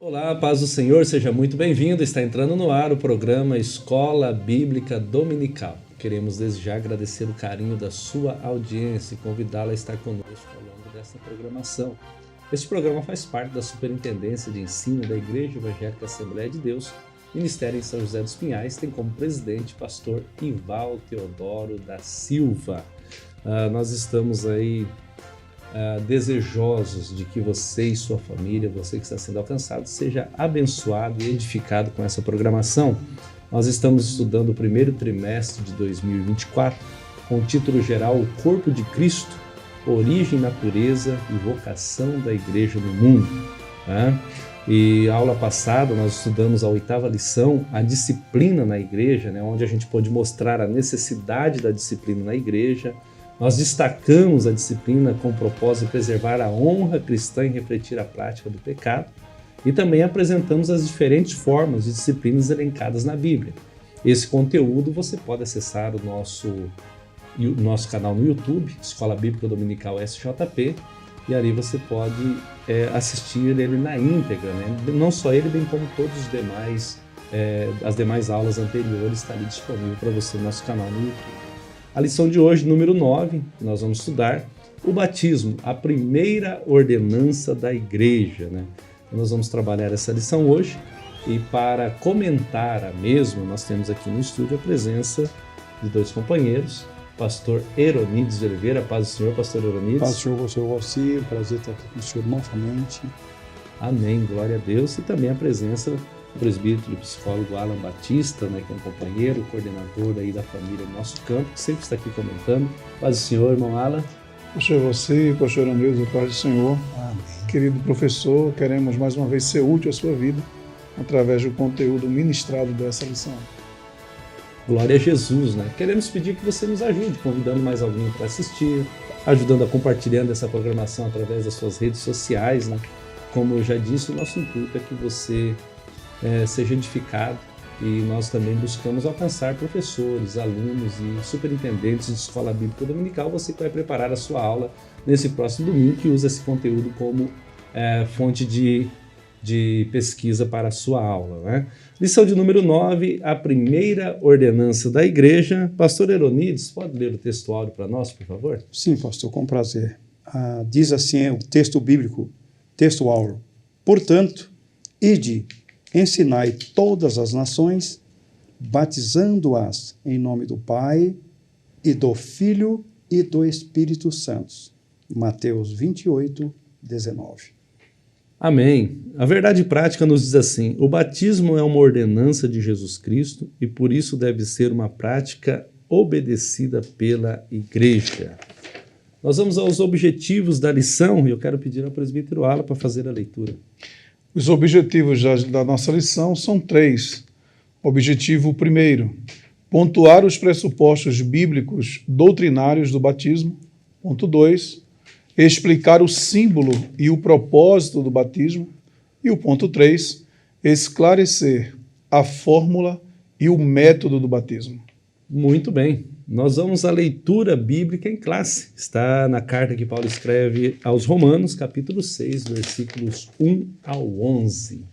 Olá, paz do Senhor, seja muito bem-vindo. Está entrando no ar o programa Escola Bíblica Dominical. Queremos desde já agradecer o carinho da sua audiência e convidá-la a estar conosco ao longo desta programação. Este programa faz parte da Superintendência de Ensino da Igreja Evangélica Assembleia de Deus, Ministério em São José dos Pinhais, tem como presidente pastor Ival Teodoro da Silva. Nós estamos aí desejosos de que você e sua família, você que está sendo alcançado, seja abençoado e edificado com essa programação. Nós estamos estudando o primeiro trimestre de 2024 com o título geral O Corpo de Cristo, Origem, Natureza e Vocação da Igreja no Mundo. E a aula passada nós estudamos a 8ª lição, a disciplina na igreja, onde a gente pôde mostrar a necessidade da disciplina na igreja. Nós destacamos a disciplina com o propósito de preservar a honra cristã e refletir a prática do pecado. E também apresentamos as diferentes formas de disciplinas elencadas na Bíblia. Esse conteúdo você pode acessar o nosso canal no YouTube, Escola Bíblica Dominical SJP, e ali você pode assistir ele na íntegra, Não só ele, bem como todos os demais, as demais aulas anteriores está ali disponível para você no nosso canal no YouTube. A lição de hoje, número 9, nós vamos estudar o batismo, a primeira ordenança da igreja. Nós vamos trabalhar essa lição hoje e para comentar a mesma, nós temos aqui no estúdio a presença de dois companheiros, pastor Eronides de Oliveira. Paz do Senhor, pastor Eronides. Paz do Senhor, pastor Valci, prazer estar aqui com o senhor novamente. Amém, glória a Deus. E também a presença do presbítero e psicólogo Alan Batista, que é um companheiro, coordenador aí da família do nosso campo, que sempre está aqui comentando. Paz do Senhor, irmão Alan. Pastor Valci, pastor Eronides, paz do Senhor. Amém. Querido professor, queremos mais uma vez ser útil à sua vida através do conteúdo ministrado dessa lição. Glória a Jesus, Queremos pedir que você nos ajude, convidando mais alguém para assistir, ajudando a compartilhando essa programação através das suas redes sociais, Como eu já disse, o nosso intuito é que você seja edificado e nós também buscamos alcançar professores, alunos e superintendentes de escola bíblica dominical. Você que vai preparar a sua aula nesse próximo domingo, que usa esse conteúdo como fonte de pesquisa para a sua aula. Lição de número 9, a primeira ordenança da igreja. Pastor Eronides, pode ler o texto áureo para nós, por favor? Sim, pastor, com prazer. Diz assim o texto bíblico, texto áureo. Portanto, ide, ensinai todas as nações, batizando-as em nome do Pai, e do Filho e do Espírito Santo. Mateus 28, 19. Amém. A verdade prática nos diz assim: o batismo é uma ordenança de Jesus Cristo e por isso deve ser uma prática obedecida pela igreja. Nós vamos aos objetivos da lição e eu quero pedir ao presbítero Alan para fazer a leitura. Os objetivos da nossa lição são 3. Objetivo primeiro, pontuar os pressupostos bíblicos doutrinários do batismo. Ponto 2, explicar o símbolo e o propósito do batismo. E o ponto 3, esclarecer a fórmula e o método do batismo. Muito bem. Nós vamos à leitura bíblica em classe. Está na carta que Paulo escreve aos Romanos, capítulo 6, versículos 1 ao 11.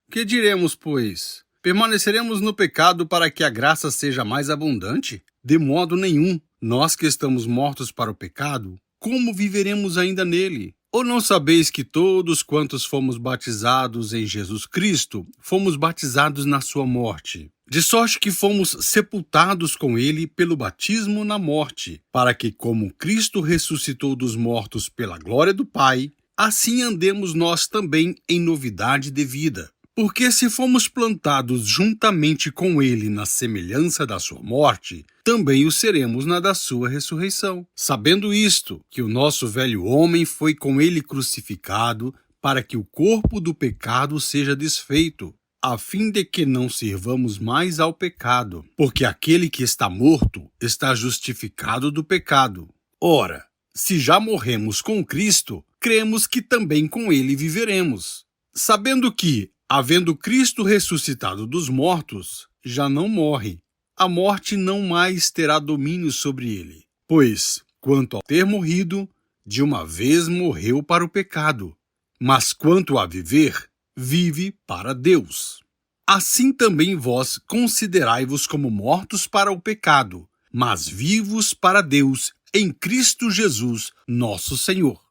Que diremos, pois? Permaneceremos no pecado para que a graça seja mais abundante? De modo nenhum. Nós que estamos mortos para o pecado, como viveremos ainda nele? Ou não sabeis que todos quantos fomos batizados em Jesus Cristo, fomos batizados na sua morte? De sorte que fomos sepultados com ele pelo batismo na morte, para que, como Cristo ressuscitou dos mortos pela glória do Pai, assim andemos nós também em novidade de vida. Porque se fomos plantados juntamente com ele na semelhança da sua morte, também o seremos na da sua ressurreição. Sabendo isto, que o nosso velho homem foi com ele crucificado, para que o corpo do pecado seja desfeito, a fim de que não sirvamos mais ao pecado, porque aquele que está morto está justificado do pecado. Ora, se já morremos com Cristo, cremos que também com ele viveremos, sabendo que, havendo Cristo ressuscitado dos mortos, já não morre. A morte não mais terá domínio sobre ele. Pois, quanto ao ter morrido, de uma vez morreu para o pecado. Mas quanto a viver, vive para Deus. Assim também vós considerai-vos como mortos para o pecado, mas vivos para Deus em Cristo Jesus, nosso Senhor.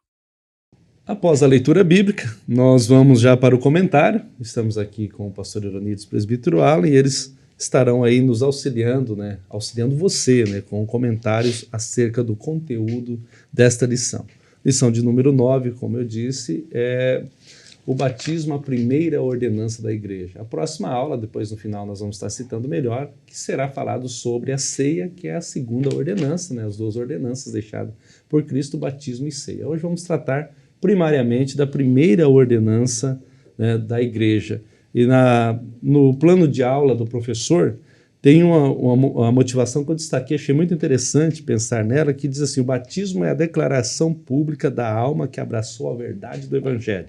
Após a leitura bíblica, nós vamos já para o comentário. Estamos aqui com o pastor Ironides Presbítero Allen e eles estarão aí nos auxiliando, auxiliando você, com comentários acerca do conteúdo desta lição. Lição de número 9, como eu disse, é o batismo, a primeira ordenança da igreja. A próxima aula, depois no final nós vamos estar citando melhor, que será falado sobre a ceia, que é a segunda ordenança, as duas ordenanças deixadas por Cristo, batismo e ceia. Hoje vamos tratar primariamente da primeira ordenança da igreja. E no plano de aula do professor, tem uma motivação que eu destaquei, achei muito interessante pensar nela, que diz assim: o batismo é a declaração pública da alma que abraçou a verdade do Evangelho.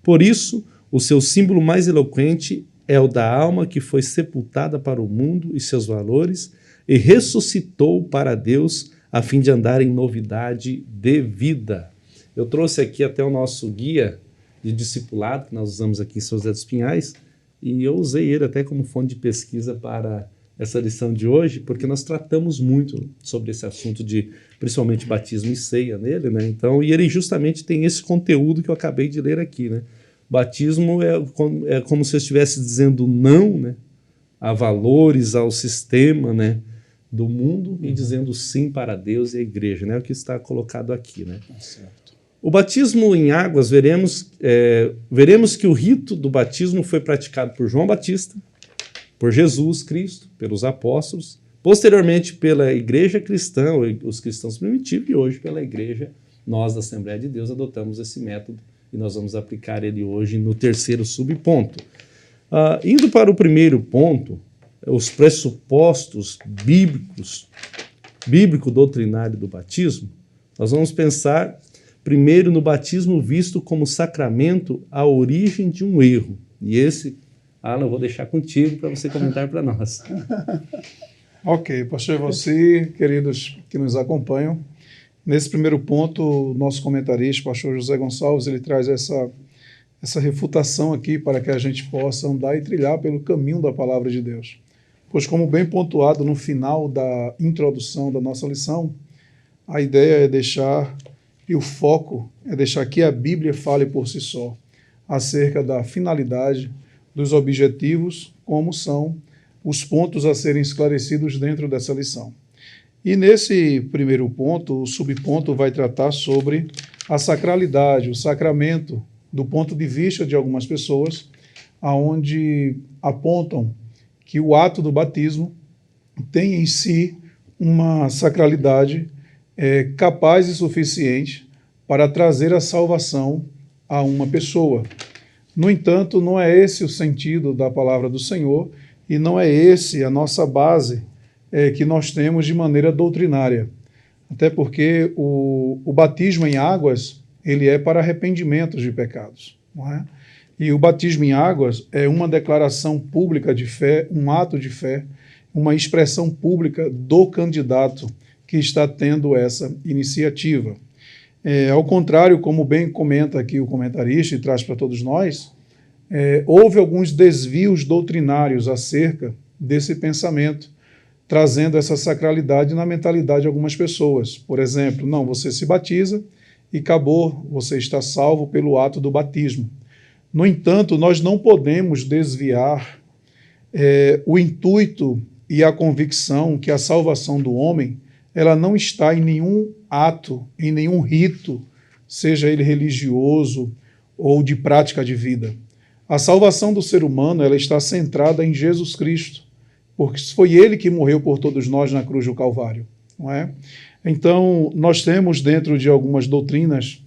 Por isso, o seu símbolo mais eloquente é o da alma que foi sepultada para o mundo e seus valores e ressuscitou para Deus a fim de andar em novidade de vida. Eu trouxe aqui até o nosso guia de discipulado, que nós usamos aqui em São José dos Pinhais, e eu usei ele até como fonte de pesquisa para essa lição de hoje, porque nós tratamos muito sobre esse assunto de, principalmente, batismo e ceia nele, Então, e ele justamente tem esse conteúdo que eu acabei de ler aqui, Batismo é como se eu estivesse dizendo não, a valores, ao sistema, do mundo e dizendo sim para Deus e a igreja, É o que está colocado aqui, Certo. O batismo em águas, veremos que o rito do batismo foi praticado por João Batista, por Jesus Cristo, pelos apóstolos, posteriormente pela igreja cristã, os cristãos primitivos, e hoje pela igreja, nós da Assembleia de Deus adotamos esse método e nós vamos aplicar ele hoje no terceiro subponto. Indo para o primeiro ponto, os pressupostos bíblico-doutrinário do batismo, nós vamos pensar primeiro no batismo visto como sacramento a origem de um erro. E esse, Alan, eu vou deixar contigo para você comentar para nós. Ok, pastor, você, queridos que nos acompanham, nesse primeiro ponto, o nosso comentarista, pastor José Gonçalves, ele traz essa refutação aqui para que a gente possa andar e trilhar pelo caminho da palavra de Deus. Pois, como bem pontuado no final da introdução da nossa lição, a ideia é deixar, e o foco é deixar que a Bíblia fale por si só, acerca da finalidade, dos objetivos, como são os pontos a serem esclarecidos dentro dessa lição. E nesse primeiro ponto, o subponto vai tratar sobre a sacralidade, o sacramento, do ponto de vista de algumas pessoas, aonde apontam que o ato do batismo tem em si uma sacralidade capaz e suficiente para trazer a salvação a uma pessoa. No entanto, não é esse o sentido da palavra do Senhor e não é esse a nossa base que nós temos de maneira doutrinária. Até porque o batismo em águas, ele é para arrependimentos de pecados, não é? E o batismo em águas é uma declaração pública de fé, um ato de fé, uma expressão pública do candidato que está tendo essa iniciativa. Ao contrário, como bem comenta aqui o comentarista e traz para todos nós, houve alguns desvios doutrinários acerca desse pensamento, trazendo essa sacralidade na mentalidade de algumas pessoas. Por exemplo, não, você se batiza e acabou, você está salvo pelo ato do batismo. No entanto, nós não podemos desviar o intuito e a convicção que a salvação do homem ela não está em nenhum ato, em nenhum rito, seja ele religioso ou de prática de vida. A salvação do ser humano ela está centrada em Jesus Cristo, porque foi ele que morreu por todos nós na cruz do Calvário, não é? Então, nós temos dentro de algumas doutrinas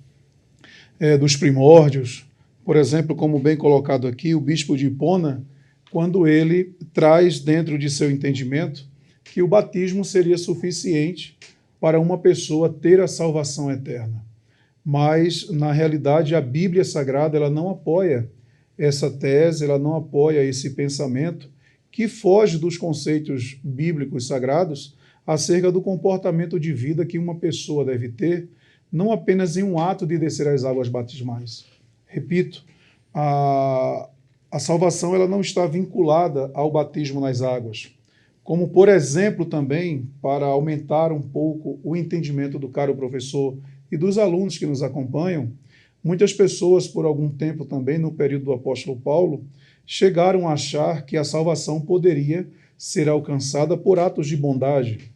dos primórdios, por exemplo, como bem colocado aqui, o bispo de Hipona, quando ele traz dentro de seu entendimento que o batismo seria suficiente para uma pessoa ter a salvação eterna. Mas, na realidade, a Bíblia Sagrada ela não apoia essa tese, ela não apoia esse pensamento que foge dos conceitos bíblicos sagrados acerca do comportamento de vida que uma pessoa deve ter, não apenas em um ato de descer as águas batismais. Repito, a salvação ela não está vinculada ao batismo nas águas. Como, por exemplo, também, para aumentar um pouco o entendimento do caro professor e dos alunos que nos acompanham, muitas pessoas, por algum tempo também, no período do apóstolo Paulo, chegaram a achar que a salvação poderia ser alcançada por atos de bondade.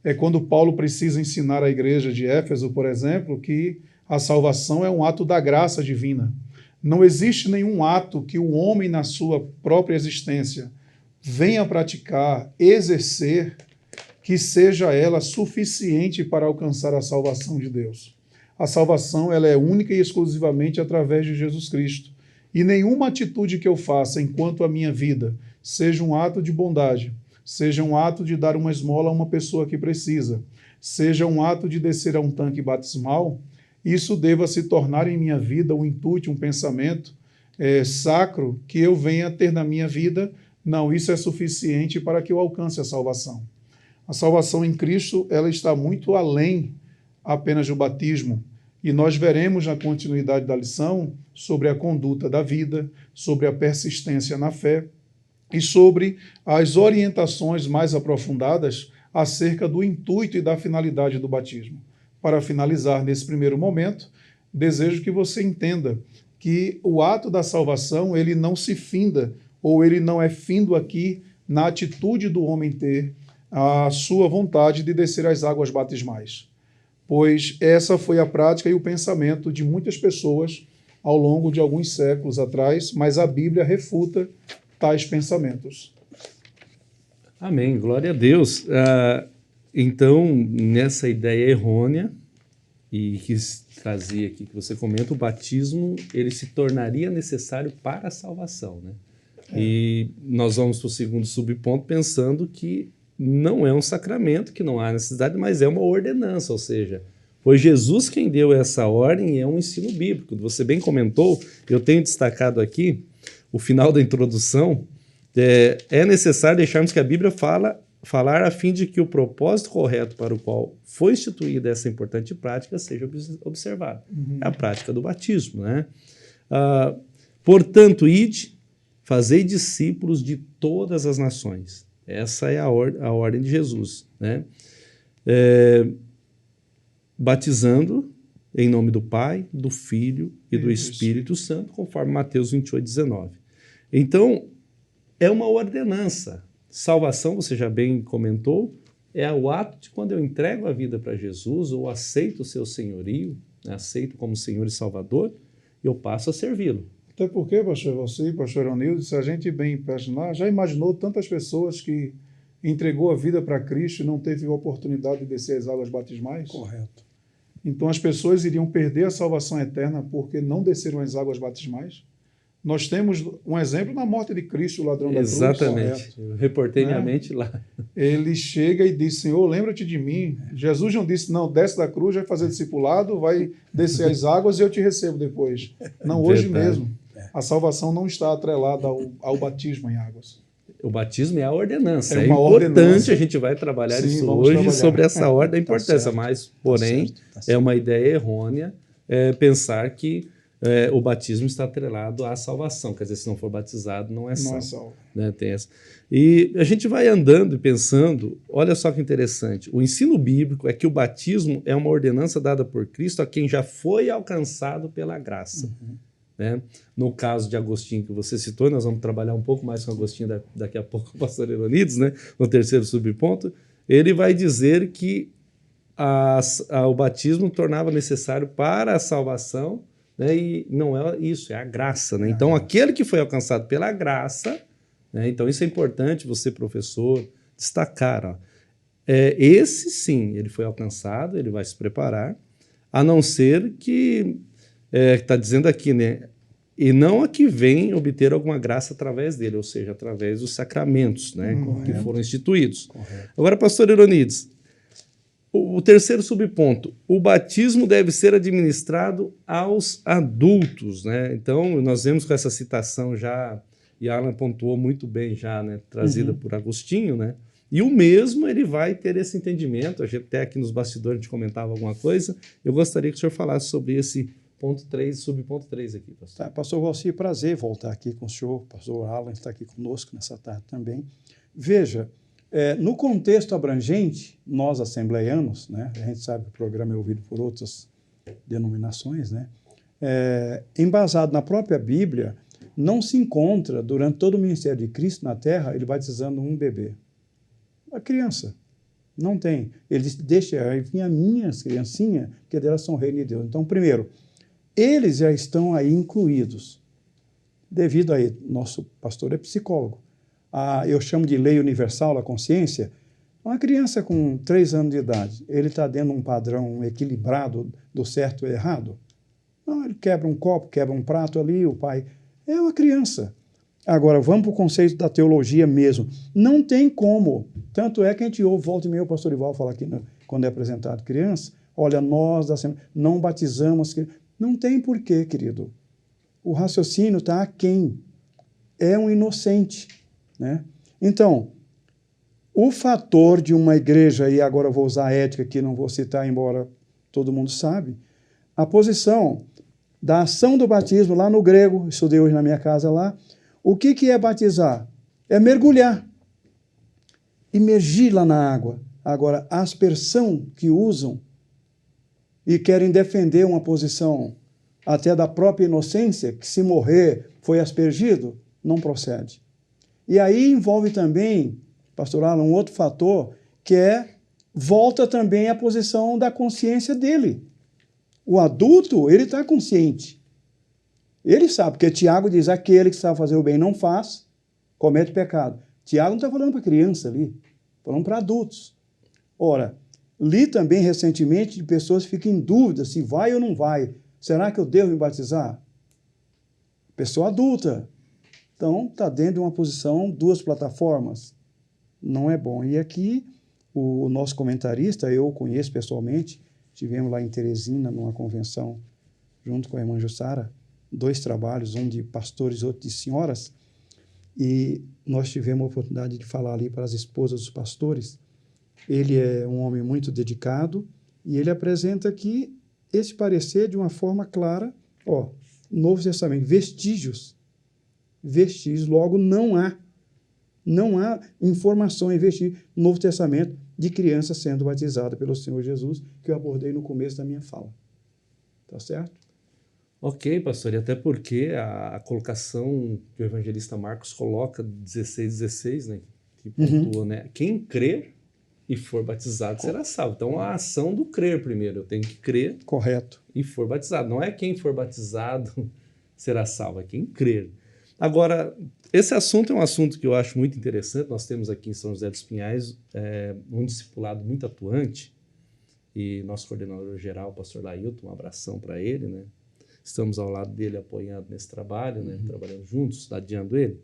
É quando Paulo precisa ensinar à igreja de Éfeso, por exemplo, que a salvação é um ato da graça divina. Não existe nenhum ato que o homem, na sua própria existência, venha praticar, exercer, que seja ela suficiente para alcançar a salvação de Deus. A salvação ela é única e exclusivamente através de Jesus Cristo. E nenhuma atitude que eu faça enquanto a minha vida seja um ato de bondade, seja um ato de dar uma esmola a uma pessoa que precisa, seja um ato de descer a um tanque batismal, isso deva se tornar em minha vida um intuito, um pensamento sacro que eu venha ter na minha vida. Não, isso é suficiente para que eu alcance a salvação. A salvação em Cristo ela está muito além apenas do batismo. E nós veremos na continuidade da lição sobre a conduta da vida, sobre a persistência na fé e sobre as orientações mais aprofundadas acerca do intuito e da finalidade do batismo. Para finalizar nesse primeiro momento, desejo que você entenda que o ato da salvação ele não se finda ou ele não é findo aqui na atitude do homem ter a sua vontade de descer as águas batismais, pois essa foi a prática e o pensamento de muitas pessoas ao longo de alguns séculos atrás, mas a Bíblia refuta tais pensamentos. Amém, glória a Deus. Então, nessa ideia errônea, e que trazia aqui, que você comenta, o batismo ele se tornaria necessário para a salvação, né? E nós vamos para o segundo subponto pensando que não é um sacramento, que não há necessidade, mas é uma ordenança, ou seja, foi Jesus quem deu essa ordem e é um ensino bíblico. Você bem comentou, eu tenho destacado aqui, o final da introdução, é necessário deixarmos que a Bíblia falar a fim de que o propósito correto para o qual foi instituída essa importante prática seja observado. É a prática do batismo, né? Portanto, ide, fazei discípulos de todas as nações. Essa é a ordem de Jesus, né? Batizando em nome do Pai, do Filho e do Espírito Santo, conforme Mateus 28:19. Então, é uma ordenança. Salvação, você já bem comentou, é o ato de quando eu entrego a vida para Jesus ou aceito o seu senhorio, né, aceito como Senhor e Salvador, eu passo a servi-lo. Até porque, pastor, você e pastor Onildo, se a gente bem imaginar, já imaginou tantas pessoas que entregou a vida para Cristo e não teve a oportunidade de descer as águas batismais? Correto. Então as pessoas iriam perder a salvação eterna porque não desceram as águas batismais? Nós temos um exemplo na morte de Cristo, o ladrão da cruz. Exatamente. Eu reportei minha mente lá. Ele chega e diz, Senhor, lembra-te de mim. Jesus não disse, não, desce da cruz, vai fazer discipulado, vai descer as águas e eu te recebo depois. Não, hoje mesmo. A salvação não está atrelada ao batismo em águas. O batismo é a ordenança. É É importante, ordenança. A gente vai trabalhar Sim, isso vamos hoje trabalhar. sobre essa ordem da importância, certo. mas, porém, Tá certo. é uma ideia errônea pensar que o batismo está atrelado à salvação. Quer dizer, se não for batizado, não é salvo. Não é salvo. Né? Tem essa. E a gente vai andando e pensando, olha só que interessante, o ensino bíblico é que o batismo é uma ordenança dada por Cristo a quem já foi alcançado pela graça. Né? No caso de Agostinho que você citou, nós vamos trabalhar um pouco mais com Agostinho daqui a pouco, o pastor Eronides, né? No terceiro subponto, ele vai dizer que o batismo tornava necessário para a salvação, né? E não é isso, é a graça. Né? Então, aquele que foi alcançado pela graça, né? Então isso é importante você, professor, destacar. Ó. Esse sim, ele foi alcançado, ele vai se preparar, a não ser que está dizendo aqui, né? E não a que vem obter alguma graça através dele, ou seja, através dos sacramentos, né? Que foram instituídos. Correto. Agora, pastor Eronides, o terceiro subponto, o batismo deve ser administrado aos adultos, né? Então, nós vemos com essa citação já, e Alan pontuou muito bem já, né? Trazida por Agostinho, né? E o mesmo ele vai ter esse entendimento, a gente até aqui nos bastidores a gente comentava alguma coisa, eu gostaria que o senhor falasse sobre esse ponto 3, subponto 3 aqui, pastor. Tá, pastor Valci, prazer voltar aqui com o senhor. Pastor Alan está aqui conosco nessa tarde também. Veja, no contexto abrangente, nós assembleianos, né, a gente sabe que o programa é ouvido por outras denominações, né, embasado na própria Bíblia, não se encontra, durante todo o ministério de Cristo na Terra, ele batizando um bebê. A criança. Não tem. Ele disse, deixa aí vir as minhas criancinhas, porque delas são reino de Deus. Então, primeiro, eles já estão aí incluídos. Devido a nosso pastor é psicólogo. Eu chamo de lei universal da consciência. Uma criança com 3 anos de idade, ele está dentro de um padrão equilibrado do certo e errado? Não, ele quebra um copo, quebra um prato ali, o pai... É uma criança. Agora, vamos para o conceito da teologia mesmo. Não tem como. Tanto é que a gente ouve, volta e meia, o pastor Ival falar aqui, quando é apresentado criança, olha, nós da Assembleia não batizamos. Não tem porquê, querido. O raciocínio está aquém. É um inocente, né? Então, o fator de uma igreja, e agora eu vou usar a ética que não vou citar, embora todo mundo sabe, a posição da ação do batismo lá no grego, estudei hoje na minha casa lá, o que é batizar? É mergulhar, imergir lá na água. Agora, a aspersão que usam e querem defender uma posição até da própria inocência, que se morrer foi aspergido, não procede. E aí envolve também, pastor Alan, um outro fator, que volta também à posição da consciência dele. O adulto, ele está consciente. Ele sabe, porque Tiago diz, aquele que sabe fazer o bem não faz, comete pecado. Tiago não está falando para criança ali, falando para adultos. Ora, li também recentemente de pessoas que ficam em dúvida se vai ou não vai. Será que eu devo me batizar? Pessoa adulta. Então, está dentro de uma posição, 2 plataformas. Não é bom. E aqui, o nosso comentarista, eu o conheço pessoalmente, tivemos lá em Teresina, numa convenção, junto com a irmã Jussara, 2 trabalhos, um de pastores e outro de senhoras, e nós tivemos a oportunidade de falar ali para as esposas dos pastores. Ele é um homem muito dedicado, e ele apresenta aqui esse parecer de uma forma clara, Novo Testamento, vestígios, logo não há informação em vestígios no Novo Testamento de criança sendo batizada pelo Senhor Jesus, que eu abordei no começo da minha fala. Tá certo? Ok, pastor, e até porque a colocação que o evangelista Marcos coloca, 16, né, que pontua, né, quem crer e for batizado será salvo. Então, a ação do crer primeiro, eu tenho que crer. Correto. E for batizado. Não é quem for batizado será salvo, é quem crer. Agora, esse assunto é um assunto que eu acho muito interessante. Nós temos aqui em São José dos Pinhais um discipulado muito atuante, e nosso coordenador geral, o pastor Lailton, um abração para ele, né? Estamos ao lado dele apoiando nesse trabalho, né? Trabalhando juntos, ladeando ele.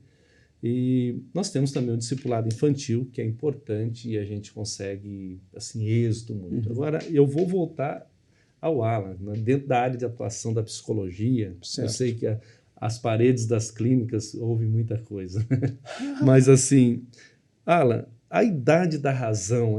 E nós temos também o discipulado infantil, que é importante e a gente consegue, assim, êxito muito. Agora, eu vou voltar ao Alan, né? Dentro da área de atuação da psicologia. Certo. Eu sei que as paredes das clínicas ouvem muita coisa. Mas, assim, Alan, a idade da razão,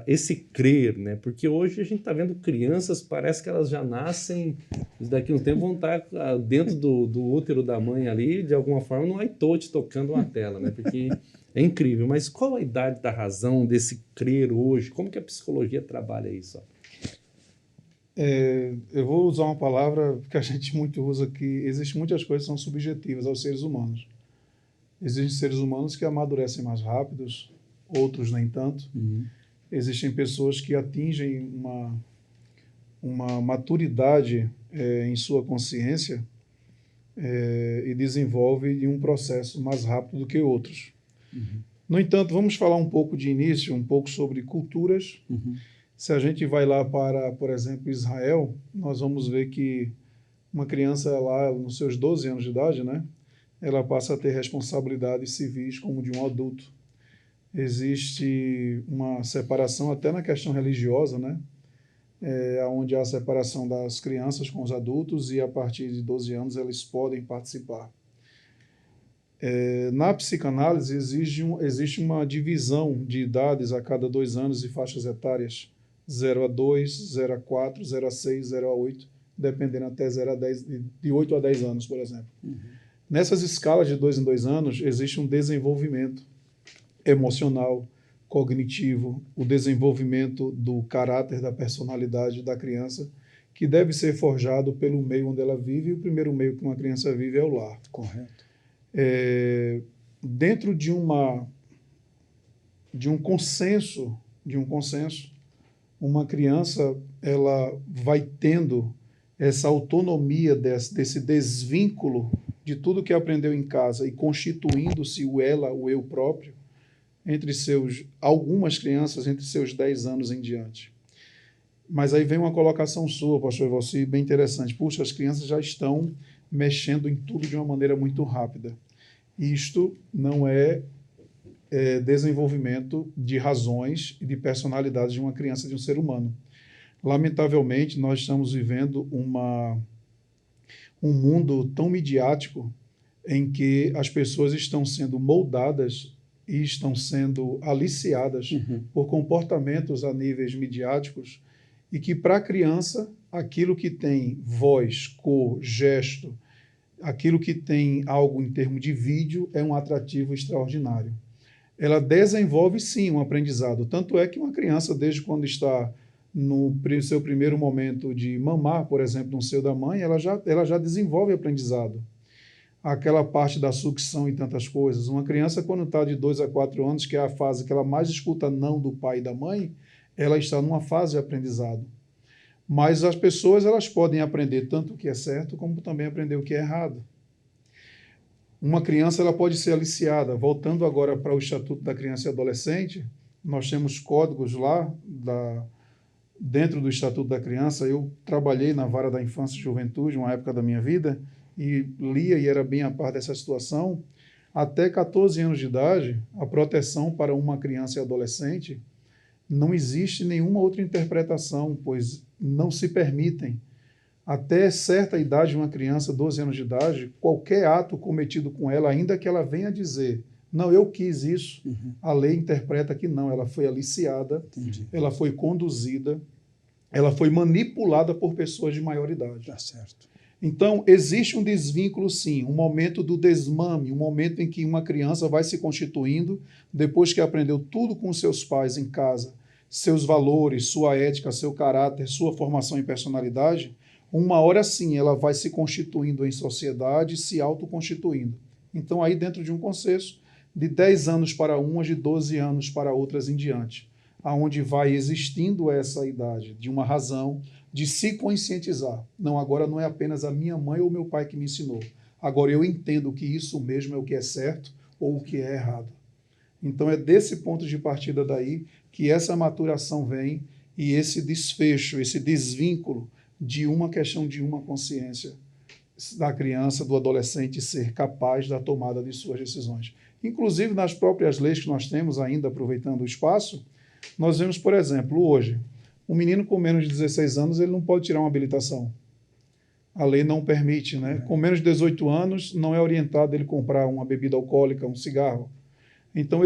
esse crer, né? Porque hoje a gente está vendo crianças, parece que elas já nascem, daqui a um tempo vão estar dentro do útero da mãe ali, de alguma forma, no iTouch tocando uma tela, né? Porque é incrível. Mas qual a idade da razão desse crer hoje? Como que a psicologia trabalha isso? Eu vou usar uma palavra que a gente muito usa, que existem muitas coisas que são subjetivas aos seres humanos. Existem seres humanos que amadurecem mais rápidos, outros nem tanto. Existem pessoas que atingem uma maturidade em sua consciência e desenvolvem um processo mais rápido do que outros. No entanto, vamos falar um pouco de início, um pouco sobre culturas. Se a gente vai lá para, por exemplo, Israel, nós vamos ver que uma criança lá, nos seus 12 anos de idade, né, ela passa a ter responsabilidades civis como de um adulto. Existe uma separação até na questão religiosa, né, onde há a separação das crianças com os adultos e a partir de 12 anos eles podem participar. Na psicanálise existe uma divisão de idades a cada 2 anos e faixas etárias, 0 a 2, 0 a 4, 0 a 6, 0 a 8, dependendo até 0 a 10, de 8 a 10 anos, por exemplo. Nessas escalas de 2 em 2 anos, existe um desenvolvimento emocional, cognitivo, o desenvolvimento do caráter, da personalidade da criança, que deve ser forjado pelo meio onde ela vive, e o primeiro meio que uma criança vive é o lar. Correto. Dentro de um consenso, uma criança ela vai tendo essa autonomia desse desvínculo de tudo que aprendeu em casa e constituindo-se o ela, o eu próprio, algumas crianças entre seus 10 anos em diante. Mas aí vem uma colocação sua, pastor Evalci, bem interessante. Puxa, as crianças já estão mexendo em tudo de uma maneira muito rápida. Isto não é desenvolvimento de razões e de personalidades de uma criança, de um ser humano. Lamentavelmente, nós estamos vivendo um mundo tão midiático em que as pessoas estão sendo moldadas e estão sendo aliciadas por comportamentos a níveis midiáticos e que, para a criança, aquilo que tem voz, cor, gesto, aquilo que tem algo em termos de vídeo é um atrativo extraordinário. Ela desenvolve, sim, um aprendizado. Tanto é que uma criança, desde quando está no seu primeiro momento de mamar, por exemplo, no seio da mãe, ela já desenvolve aprendizado. Aquela parte da sucção e tantas coisas. Uma criança, quando está de 2 a 4 anos, que é a fase que ela mais escuta não do pai e da mãe, ela está numa fase de aprendizado. Mas as pessoas elas podem aprender tanto o que é certo, como também aprender o que é errado. Uma criança ela pode ser aliciada. Voltando agora para o Estatuto da Criança e Adolescente, nós temos códigos lá dentro do Estatuto da Criança. Eu trabalhei na vara da infância e juventude, uma época da minha vida, e lia e era bem a par dessa situação. Até 14 anos de idade, a proteção para uma criança e adolescente não existe nenhuma outra interpretação, pois não se permitem. Até certa idade de uma criança, 12 anos de idade, qualquer ato cometido com ela, ainda que ela venha dizer, não, eu quis isso, a lei interpreta que não, ela foi aliciada, ela foi conduzida, ela foi manipulada por pessoas de maior idade. Tá certo. Então, existe um desvínculo, sim, um momento do desmame, um momento em que uma criança vai se constituindo, depois que aprendeu tudo com seus pais em casa, seus valores, sua ética, seu caráter, sua formação e personalidade, uma hora sim ela vai se constituindo em sociedade, se autoconstituindo. Então, aí dentro de um consenso, de 10 anos para umas, de 12 anos para outras em diante, aonde vai existindo essa idade de uma razão, de se conscientizar. Não, agora não é apenas a minha mãe ou meu pai que me ensinou. Agora eu entendo que isso mesmo é o que é certo ou o que é errado. Então é desse ponto de partida daí que essa maturação vem e esse desfecho, esse desvínculo de uma questão de uma consciência da criança, do adolescente ser capaz da tomada de suas decisões. Inclusive nas próprias leis que nós temos ainda, aproveitando o espaço, nós vemos, por exemplo, hoje, um menino com menos de 16 anos, ele não pode tirar uma habilitação. A lei não permite, né? Com menos de 18 anos, não é orientado ele comprar uma bebida alcoólica, um cigarro. Então,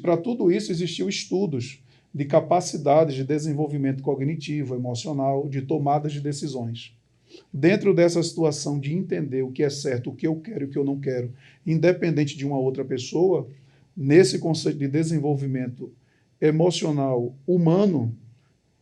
para tudo isso, existiam estudos de capacidades de desenvolvimento cognitivo, emocional, de tomadas de decisões. Dentro dessa situação de entender o que é certo, o que eu quero e o que eu não quero, independente de uma outra pessoa, nesse conceito de desenvolvimento emocional humano,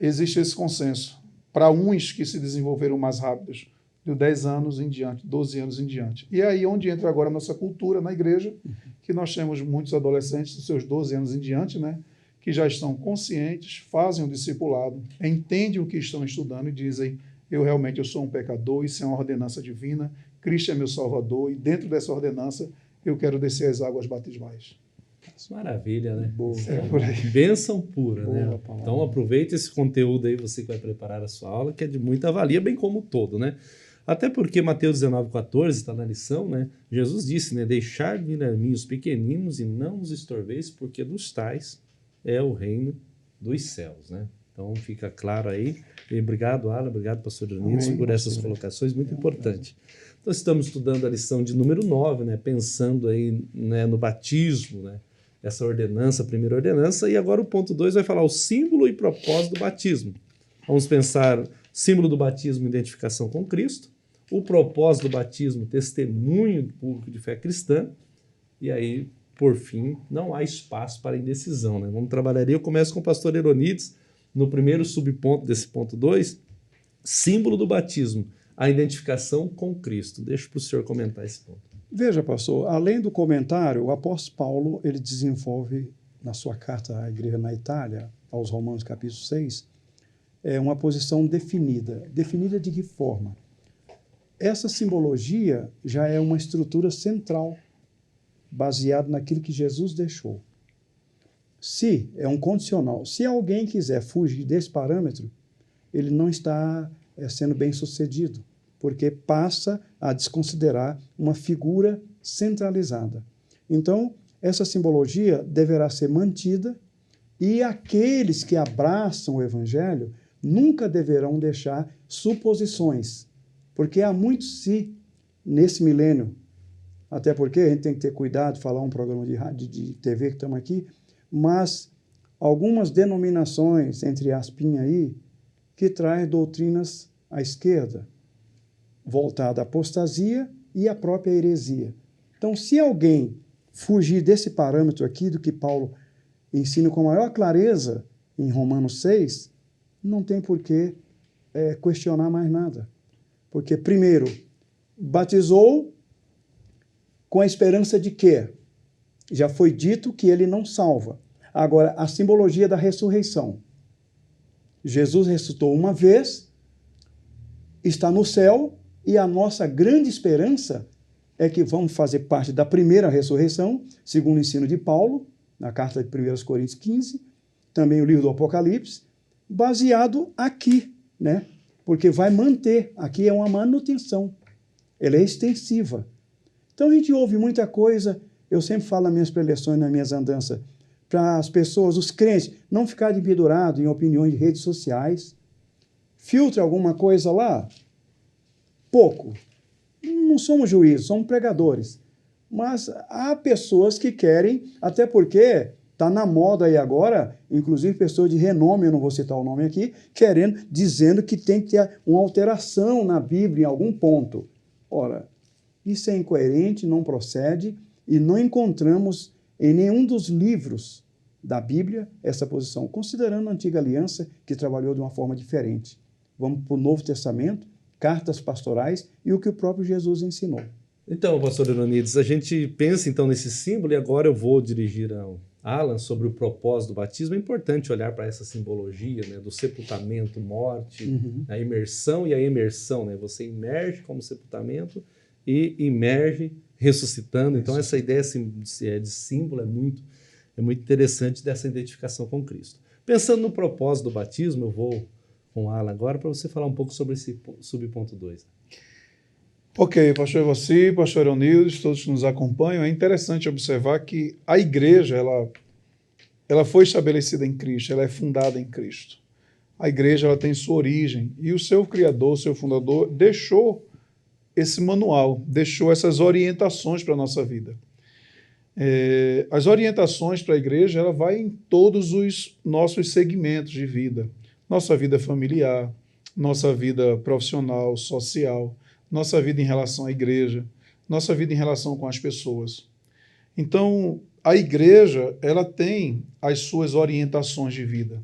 existe esse consenso. Para uns que se desenvolveram mais rápidos, de 10 anos em diante, 12 anos em diante. E é aí onde entra agora a nossa cultura na igreja, que nós temos muitos adolescentes dos seus 12 anos em diante, né, que já estão conscientes, fazem o discipulado, entendem o que estão estudando e dizem, eu sou um pecador, isso é uma ordenança divina, Cristo é meu Salvador, e dentro dessa ordenança eu quero descer as águas batismais. Maravilha, né? Boa. Bênção pura, Boa, né? palavra. Então aproveite esse conteúdo aí, você que vai preparar a sua aula, que é de muita valia, bem como o todo, né? Até porque Mateus 19,14 está na lição, né? Jesus disse, né? Deixar vir a mim os pequeninos e não os estorveis, porque dos tais é o reino dos céus, né? Então fica claro aí. E obrigado, Alan, obrigado, pastor Dionísio, por essas colocações, muito importante. Então estamos estudando a lição de número 9, né? Pensando aí, né, no batismo, né? Essa ordenança, a primeira ordenança, e agora o ponto 2 vai falar o símbolo e propósito do batismo. Vamos pensar Símbolo do batismo, identificação com Cristo. O propósito do batismo, testemunho público de fé cristã. E aí, por fim, não há espaço para indecisão, né? Vamos trabalhar aí. Eu começo com o pastor Eronides, no primeiro subponto desse ponto 2, símbolo do batismo, a identificação com Cristo. Deixo para o senhor comentar esse ponto. Veja, pastor, além do comentário, o apóstolo Paulo ele desenvolve na sua carta à igreja na Itália, aos Romanos capítulo 6, uma posição definida. Definida de que forma? Essa simbologia já é uma estrutura central, baseada naquilo que Jesus deixou. Se é um condicional, se alguém quiser fugir desse parâmetro, ele não está sendo bem sucedido, porque passa a desconsiderar uma figura centralizada. Então, essa simbologia deverá ser mantida e aqueles que abraçam o Evangelho nunca deverão deixar suposições, porque há muito se nesse milênio, até porque a gente tem que ter cuidado, falar um programa de rádio, de TV que estamos aqui, mas algumas denominações, entre aspinhas aí, que traz doutrinas à esquerda, voltada à apostasia e à própria heresia. Então, se alguém fugir desse parâmetro aqui, do que Paulo ensina com maior clareza em Romanos 6, não tem por que questionar mais nada. Porque, primeiro, batizou com a esperança de quê? Já foi dito que ele não salva. Agora, a simbologia da ressurreição. Jesus ressuscitou uma vez, está no céu, e a nossa grande esperança é que vamos fazer parte da primeira ressurreição, segundo o ensino de Paulo, na carta de 1 Coríntios 15, também o livro do Apocalipse, baseado aqui, né? Porque vai manter, aqui é uma manutenção, ela é extensiva. Então a gente ouve muita coisa, eu sempre falo nas minhas preleções, nas minhas andanças, para as pessoas, os crentes, não ficarem pendurados em opiniões de redes sociais. Filtre alguma coisa lá? Pouco. Não somos juízes, somos pregadores. Mas há pessoas que querem, até porque está na moda aí agora, inclusive pessoas de renome, eu não vou citar o nome aqui, dizendo que tem que ter uma alteração na Bíblia em algum ponto. Ora, isso é incoerente, não procede, e não encontramos em nenhum dos livros da Bíblia essa posição, considerando a Antiga Aliança, que trabalhou de uma forma diferente. Vamos para o Novo Testamento, cartas pastorais e o que o próprio Jesus ensinou. Então, pastor Eronides, a gente pensa então nesse símbolo, e agora eu vou dirigir ao Alan sobre o propósito do batismo. É importante olhar para essa simbologia, né, do sepultamento, morte, a imersão e a emersão. Né? Você imerge como sepultamento e imerge ressuscitando. Então, essa ideia de símbolo é muito interessante, dessa identificação com Cristo. Pensando no propósito do batismo, eu vou com o Alan agora para você falar um pouco sobre esse subponto 2. Ok, pastor Evocir, pastor Eronides, todos que nos acompanham, é interessante observar que a igreja, ela foi estabelecida em Cristo, ela é fundada em Cristo. A igreja, ela tem sua origem, e o seu criador, o seu fundador, deixou esse manual, deixou essas orientações para a nossa vida. As orientações para a igreja, ela vai em todos os nossos segmentos de vida. Nossa vida familiar, nossa vida profissional, social, nossa vida em relação à igreja, nossa vida em relação com as pessoas. Então, a igreja, ela tem as suas orientações de vida.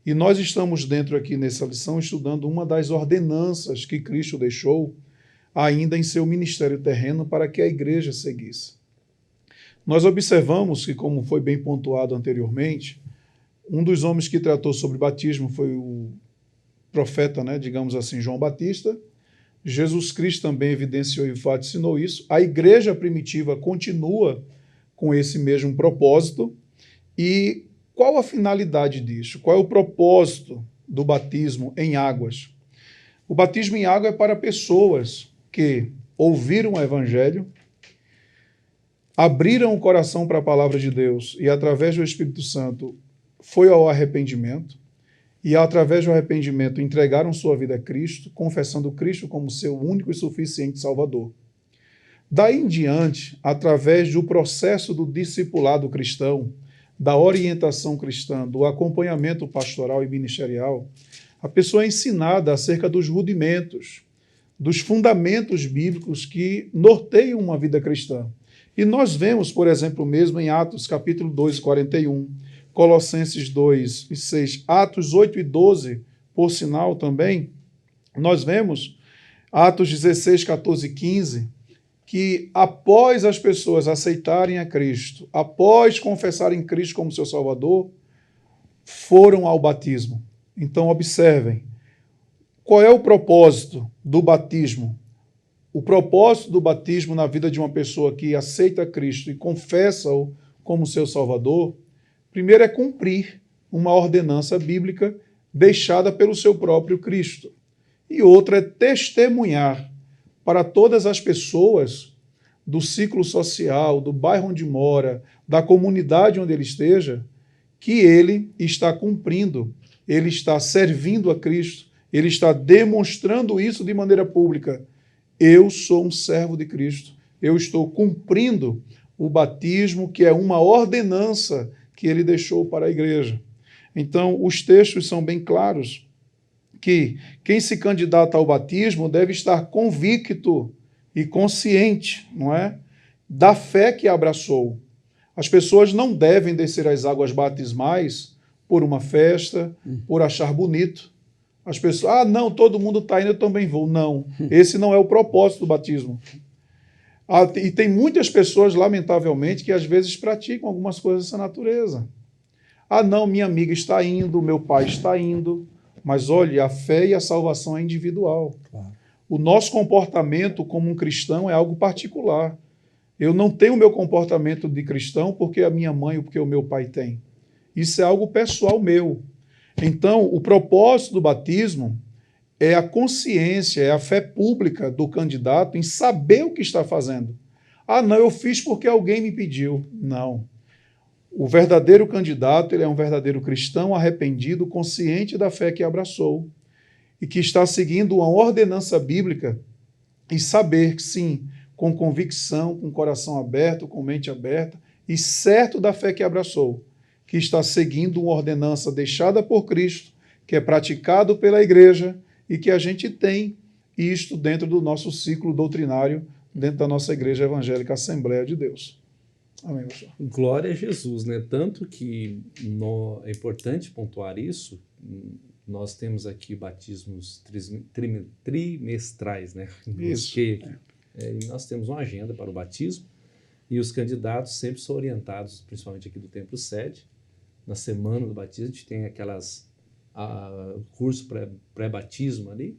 E nós estamos dentro aqui nessa lição estudando uma das ordenanças que Cristo deixou ainda em seu ministério terreno para que a igreja seguisse. Nós observamos que, como foi bem pontuado anteriormente, um dos homens que tratou sobre batismo foi o profeta, né, digamos assim, João Batista. Jesus Cristo também evidenciou e vaticinou isso. A igreja primitiva continua com esse mesmo propósito. E qual a finalidade disso? Qual é o propósito do batismo em águas? O batismo em água é para pessoas que ouviram o Evangelho, abriram o coração para a palavra de Deus e, através do Espírito Santo, foi ao arrependimento. E, através do arrependimento, entregaram sua vida a Cristo, confessando Cristo como seu único e suficiente Salvador. Daí em diante, através do processo do discipulado cristão, da orientação cristã, do acompanhamento pastoral e ministerial, A pessoa é ensinada acerca dos rudimentos, dos fundamentos bíblicos que norteiam uma vida cristã. E nós vemos, por exemplo, mesmo em Atos capítulo 2, 41, Colossenses 2 e 6, Atos 8 e 12, por sinal também, nós vemos Atos 16, 14 e 15, que após as pessoas aceitarem a Cristo, após confessarem Cristo como seu Salvador, foram ao batismo. Então, observem, qual é o propósito do batismo? O propósito do batismo na vida de uma pessoa que aceita Cristo e confessa-o como seu Salvador, primeiro é cumprir uma ordenança bíblica deixada pelo seu próprio Cristo. E outra é testemunhar para todas as pessoas do ciclo social, do bairro onde mora, da comunidade onde ele esteja, que ele está cumprindo, ele está servindo a Cristo, ele está demonstrando isso de maneira pública. Eu sou um servo de Cristo, eu estou cumprindo o batismo, que é uma ordenança que ele deixou para a igreja. Então, os textos são bem claros que quem se candidata ao batismo deve estar convicto e consciente, não é? Da fé que abraçou. As pessoas não devem descer às águas batismais por uma festa, por achar bonito. As pessoas, não, todo mundo está indo, eu também vou. Não, esse não é o propósito do batismo. E tem muitas pessoas, lamentavelmente, que às vezes praticam algumas coisas dessa natureza. Não, minha amiga está indo, meu pai está indo. Mas olha, a fé e a salvação é individual. Claro. O nosso comportamento como um cristão é algo particular. Eu não tenho o meu comportamento de cristão porque a minha mãe ou porque o meu pai tem. Isso é algo pessoal meu. Então, o propósito do batismo é a consciência, é a fé pública do candidato em saber o que está fazendo. Não, eu fiz porque alguém me pediu. Não. O verdadeiro candidato, ele é um verdadeiro cristão arrependido, consciente da fé que abraçou e que está seguindo uma ordenança bíblica e saber que sim, com convicção, com coração aberto, com mente aberta e certo da fé que abraçou, que está seguindo uma ordenança deixada por Cristo, que é praticado pela igreja e que a gente tem isto dentro do nosso ciclo doutrinário, dentro da nossa igreja evangélica Assembleia de Deus. Amém, pastor. Glória a Jesus, né? Tanto que é importante pontuar isso. Nós temos aqui batismos trimestrais, né? Isso. E nós temos uma agenda para o batismo e os candidatos sempre são orientados, principalmente aqui do Templo Sede. Na semana do batismo, a gente tem curso pré-batismo ali.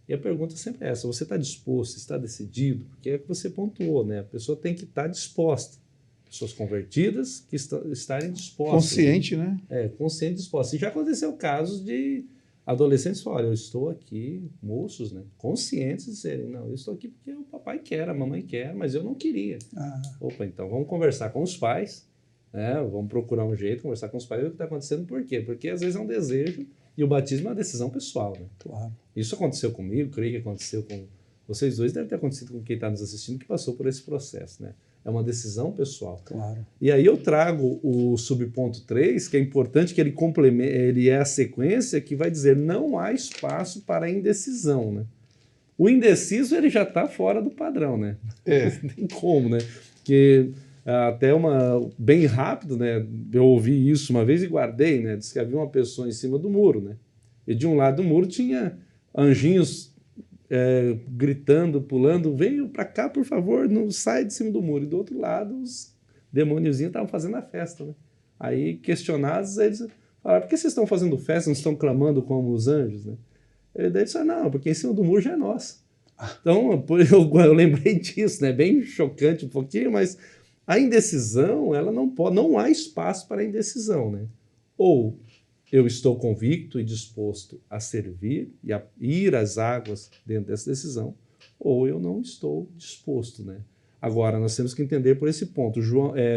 E a pergunta sempre é essa: você está disposto, está decidido? Porque é o que você pontuou, né? A pessoa tem que estar disposta. Pessoas convertidas que estarem dispostas. Consciente, né? Consciente e disposta. E já aconteceu casos de adolescentes que falam: olha, eu estou aqui, moços, né? Conscientes de serem, não, eu estou aqui porque o papai quer, a mamãe quer, mas eu não queria. Opa, então vamos conversar com os pais, né? Vamos procurar um jeito, conversar com os pais, ver o que está acontecendo, por quê? Porque às vezes é um desejo e o batismo é uma decisão pessoal, né? Claro. Isso aconteceu comigo, creio que aconteceu com vocês dois, deve ter acontecido com quem está nos assistindo que passou por esse processo, né? É uma decisão pessoal. Claro. E aí eu trago o subponto 3, que é importante que ele complemente, ele é a sequência que vai dizer não há espaço para indecisão, né? O indeciso ele já está fora do padrão, né? Não tem como, né? Porque até bem rápido, né? Eu ouvi isso uma vez e guardei, né? Diz que havia uma pessoa em cima do muro, né? E de um lado do muro tinha anjinhos gritando, pulando: venham para cá, por favor, não sai de cima do muro. E do outro lado, os demôniozinhos estavam fazendo a festa, né? Aí, questionados, eles falaram: por que vocês estão fazendo festa, não estão clamando como os anjos, né? Daí eles falaram: não, porque em cima do muro já é nosso. Então, eu lembrei disso, né? Bem chocante um pouquinho, mas a indecisão, ela não há espaço para a indecisão, né? Ou eu estou convicto e disposto a servir e a ir às águas dentro dessa decisão, ou eu não estou disposto, né? Agora, nós temos que entender por esse ponto.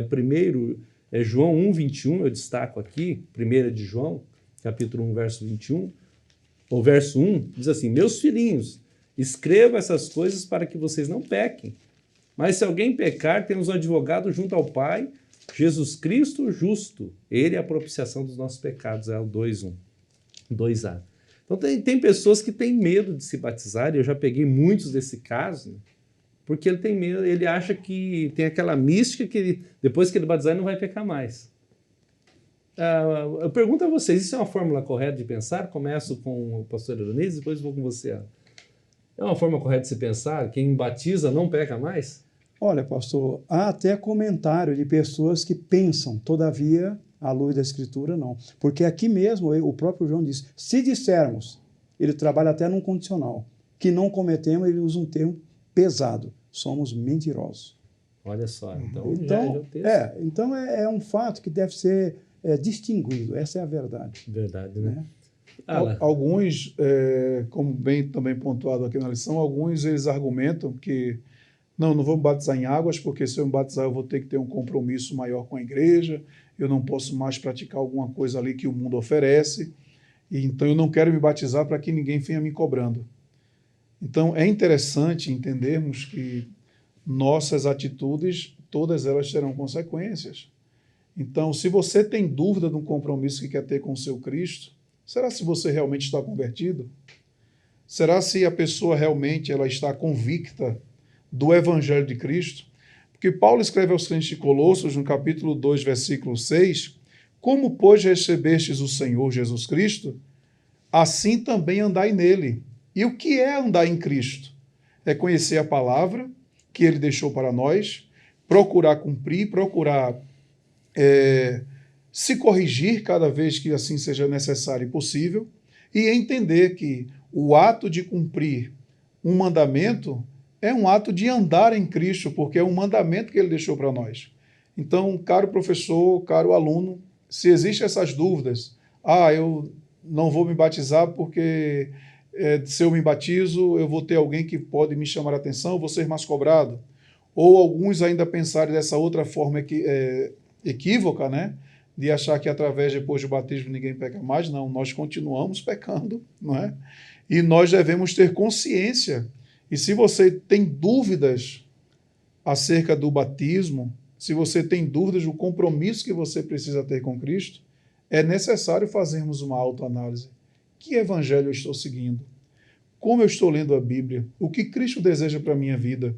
Primeiro, João 1, 21, eu destaco aqui, 1 de João, capítulo 1, verso 21, o verso 1, diz assim: meus filhinhos, escrevo essas coisas para que vocês não pequem. Mas se alguém pecar, temos um advogado junto ao Pai, Jesus Cristo justo. Ele é a propiciação dos nossos pecados, é o 2:1. 2a. Então tem pessoas que têm medo de se batizar, e eu já peguei muitos desse caso, né? Porque ele tem medo, ele acha que tem aquela mística que depois que ele batizar ele não vai pecar mais. Eu pergunto a vocês, isso é uma fórmula correta de pensar? Começo com o pastor Ironise, depois vou com você, Ana. É uma forma correta de se pensar? Quem batiza não peca mais? Olha, pastor, há até comentário de pessoas que pensam, todavia, à luz da Escritura, não. Porque aqui mesmo, o próprio João diz, se dissermos, ele trabalha até num condicional, que não cometemos, ele usa um termo pesado, somos mentirosos. Olha só, então então é um fato que deve ser distinguido, essa é a verdade. Verdade, né? Alguns, como bem também pontuado aqui na lição, alguns eles argumentam que não vou me batizar em águas, porque se eu me batizar eu vou ter que ter um compromisso maior com a igreja, eu não posso mais praticar alguma coisa ali que o mundo oferece, e então eu não quero me batizar para que ninguém venha me cobrando. Então é interessante entendermos que nossas atitudes, todas elas terão consequências. Então, se você tem dúvida de um compromisso que quer ter com o seu Cristo, será se você realmente está convertido? Será se a pessoa realmente ela está convicta do Evangelho de Cristo? Porque Paulo escreve aos crentes de Colossos, no capítulo 2, versículo 6, como, pois, recebestes o Senhor Jesus Cristo, assim também andai nele. E o que é andar em Cristo? É conhecer a palavra que ele deixou para nós, procurar cumprir, procurar se corrigir cada vez que assim seja necessário e possível, e entender que o ato de cumprir um mandamento é um ato de andar em Cristo, porque é um mandamento que ele deixou para nós. Então, caro professor, caro aluno, se existem essas dúvidas, eu não vou me batizar porque se eu me batizo, eu vou ter alguém que pode me chamar a atenção, vou ser mais cobrado. Ou alguns ainda pensarem dessa outra forma equívoca, né? De achar que através depois do batismo ninguém peca mais. Não, nós continuamos pecando, não é? E nós devemos ter consciência. E se você tem dúvidas acerca do batismo, se você tem dúvidas do compromisso que você precisa ter com Cristo, é necessário fazermos uma autoanálise. Que evangelho eu estou seguindo? Como eu estou lendo a Bíblia? O que Cristo deseja para a minha vida?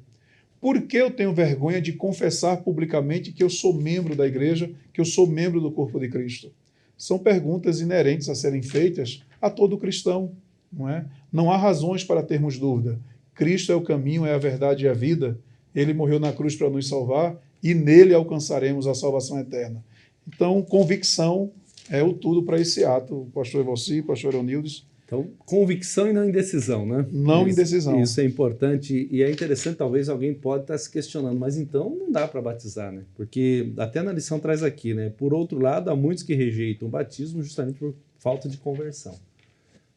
Por que eu tenho vergonha de confessar publicamente que eu sou membro da igreja, que eu sou membro do corpo de Cristo? São perguntas inerentes a serem feitas a todo cristão, não é? Não há razões para termos dúvida. Cristo é o caminho, é a verdade e a vida. Ele morreu na cruz para nos salvar e nele alcançaremos a salvação eterna. Então, convicção é o tudo para esse ato, pastor Evalci, pastor Eronildes. Então, convicção e não indecisão, né? Não indecisão. Isso é importante e é interessante, talvez alguém pode estar se questionando, mas então não dá para batizar, né? Porque até na lição traz aqui, né? Por outro lado, há muitos que rejeitam o batismo justamente por falta de conversão.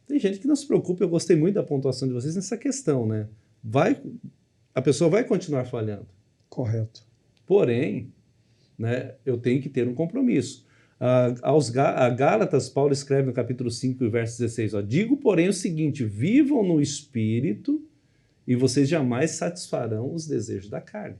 Tem gente que não se preocupa, eu gostei muito da pontuação de vocês nessa questão, né? A pessoa vai continuar falhando. Correto. Porém, né, eu tenho que ter um compromisso. A Gálatas, Paulo escreve no capítulo 5, verso 16, digo, porém, o seguinte, vivam no Espírito e vocês jamais satisfarão os desejos da carne.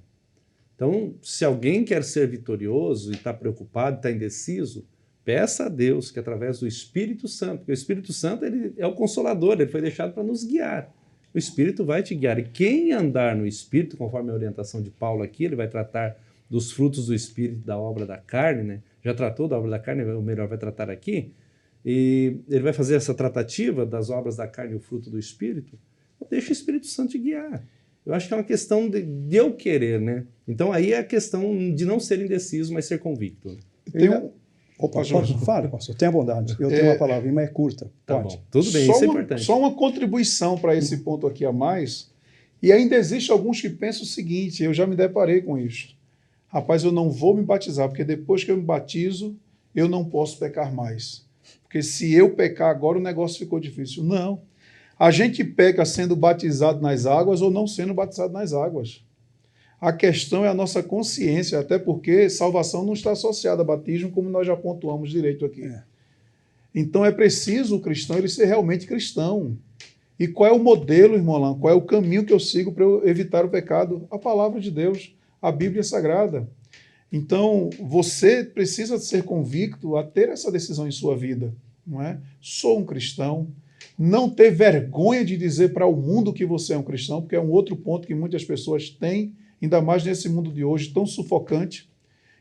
Então, se alguém quer ser vitorioso e está preocupado, está indeciso, peça a Deus que através do Espírito Santo, porque o Espírito Santo ele é o Consolador, ele foi deixado para nos guiar. O Espírito vai te guiar. E quem andar no Espírito, conforme a orientação de Paulo aqui, ele vai tratar dos frutos do Espírito, da obra da carne, né? Já tratou da obra da carne, ou melhor, vai tratar aqui, e ele vai fazer essa tratativa das obras da carne e o fruto do Espírito. Deixa o Espírito Santo te guiar. Eu acho que é uma questão de eu querer, né? Então aí é a questão de não ser indeciso, mas ser convicto. Fale, pastor, tenha bondade. Eu tenho uma palavrinha, mas é curta. Tá bom, tudo bem, isso é importante. Só uma contribuição para esse ponto aqui a mais, e ainda existe alguns que pensam o seguinte, eu já me deparei com isso. Rapaz, eu não vou me batizar, porque depois que eu me batizo, eu não posso pecar mais. Porque se eu pecar agora, o negócio ficou difícil. Não. A gente peca sendo batizado nas águas ou não sendo batizado nas águas. A questão é a nossa consciência, até porque salvação não está associada a batismo, como nós já pontuamos direito aqui. Então é preciso o cristão ele ser realmente cristão. E qual é o modelo, irmão Alain? Qual é o caminho que eu sigo para eu evitar o pecado? A palavra de Deus. A Bíblia Sagrada. Então, você precisa ser convicto a ter essa decisão em sua vida, não é? Sou um cristão, não ter vergonha de dizer para o mundo que você é um cristão, porque é um outro ponto que muitas pessoas têm, ainda mais nesse mundo de hoje tão sufocante,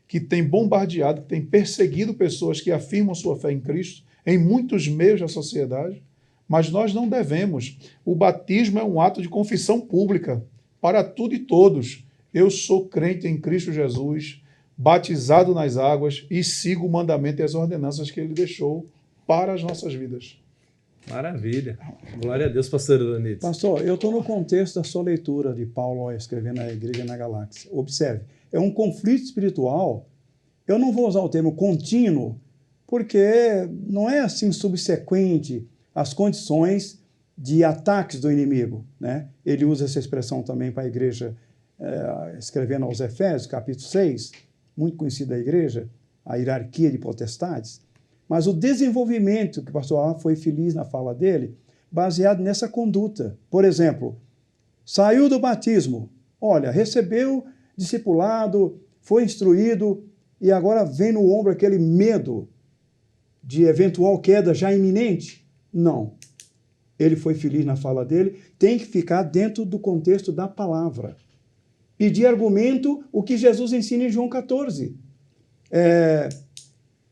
que tem bombardeado, que tem perseguido pessoas que afirmam sua fé em Cristo em muitos meios da sociedade, mas nós não devemos. O batismo é um ato de confissão pública para tudo e todos. Eu sou crente em Cristo Jesus, batizado nas águas e sigo o mandamento e as ordenanças que ele deixou para as nossas vidas. Maravilha. Glória a Deus, pastor Leonides. Pastor, eu estou no contexto da sua leitura de Paulo escrevendo a igreja na galáxia. Observe, é um conflito espiritual. Eu não vou usar o termo contínuo, porque não é assim subsequente às condições de ataques do inimigo, né? Ele usa essa expressão também para a igreja, escrevendo aos Efésios, capítulo 6, muito conhecida a igreja, a hierarquia de potestades. Mas o desenvolvimento, que o pastor Alan foi feliz na fala dele, baseado nessa conduta. Por exemplo, saiu do batismo, olha, recebeu discipulado, foi instruído e agora vem no ombro aquele medo de eventual queda já iminente? Não. Ele foi feliz na fala dele, tem que ficar dentro do contexto da palavra. Pedir argumento, o que Jesus ensina em João 14.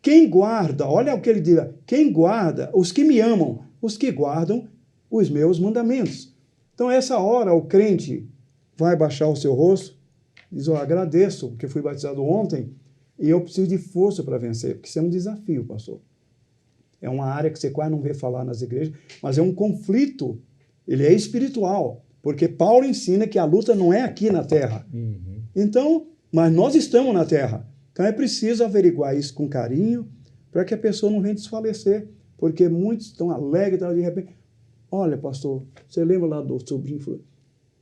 Quem guarda, olha o que ele diz, quem guarda, os que me amam, os que guardam os meus mandamentos. Então, essa hora, o crente vai baixar o seu rosto, diz, eu agradeço, porque fui batizado ontem, e eu preciso de força para vencer, porque isso é um desafio, pastor. É uma área que você quase não vê falar nas igrejas, mas é um conflito, ele é espiritual, porque Paulo ensina que a luta não é aqui na terra. Uhum. Então, mas nós estamos na terra. Então é preciso averiguar isso com carinho, para que a pessoa não venha desfalecer, porque muitos estão alegres, de repente, olha, pastor, você lembra lá do sobrinho que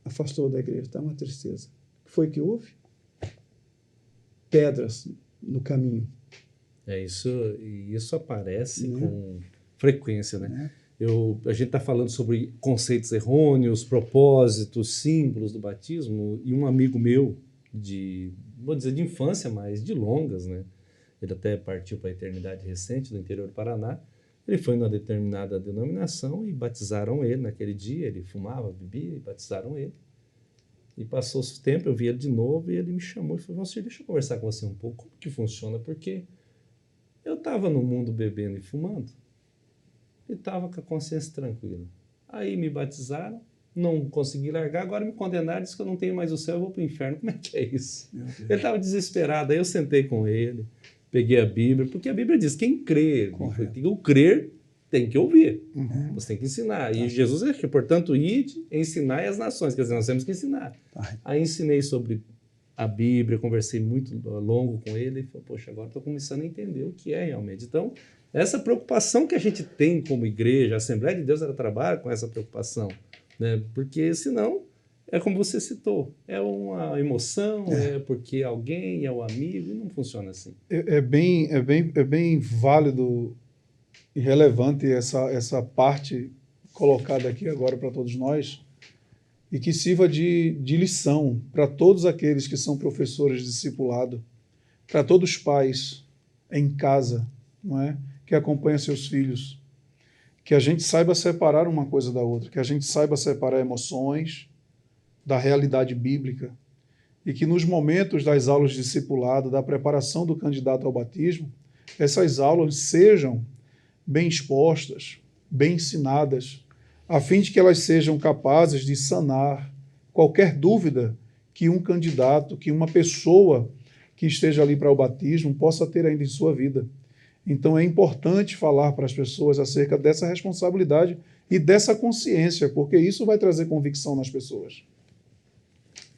afastou da igreja, está uma tristeza. O que foi que houve? Pedras no caminho. Isso aparece com frequência, né? A gente está falando sobre conceitos errôneos, propósitos, símbolos do batismo, e um amigo meu, vou dizer de infância, mas de longas, né? Ele até partiu para a eternidade recente, do interior do Paraná. Ele foi numa determinada denominação e batizaram ele naquele dia. Ele fumava, bebia e batizaram ele. E passou-se o tempo, eu vi ele de novo e ele me chamou e falou, Valcir, deixa eu conversar com você um pouco. Como que funciona? Porque eu estava no mundo bebendo e fumando e estava com a consciência tranquila. Aí me batizaram, não consegui largar, agora me condenaram, disse que eu não tenho mais o céu, eu vou para o inferno. Como é que é isso? Ele estava desesperado, aí eu sentei com ele, peguei a Bíblia, porque a Bíblia diz, quem crê, o crer tem que ouvir, você tem que ensinar. E Jesus é que, portanto, ide, ensinai as nações, quer dizer, nós temos que ensinar. Aí ensinei sobre a Bíblia, conversei muito longo com ele, e falou, poxa, agora estou começando a entender o que é realmente. Então, essa preocupação que a gente tem como igreja, a Assembleia de Deus, ela trabalha com essa preocupação, né? Porque senão, é como você citou, é uma emoção, é porque alguém é o amigo, e não funciona assim. É bem válido e relevante essa parte colocada aqui agora para todos nós, e que sirva de lição para todos aqueles que são professores de discipulado, para todos os pais em casa, não é? Que acompanham seus filhos, que a gente saiba separar uma coisa da outra, que a gente saiba separar emoções da realidade bíblica, e que nos momentos das aulas de discipulado, da preparação do candidato ao batismo, essas aulas sejam bem expostas, bem ensinadas, a fim de que elas sejam capazes de sanar qualquer dúvida que um candidato, que uma pessoa que esteja ali para o batismo possa ter ainda em sua vida. Então é importante falar para as pessoas acerca dessa responsabilidade e dessa consciência, porque isso vai trazer convicção nas pessoas.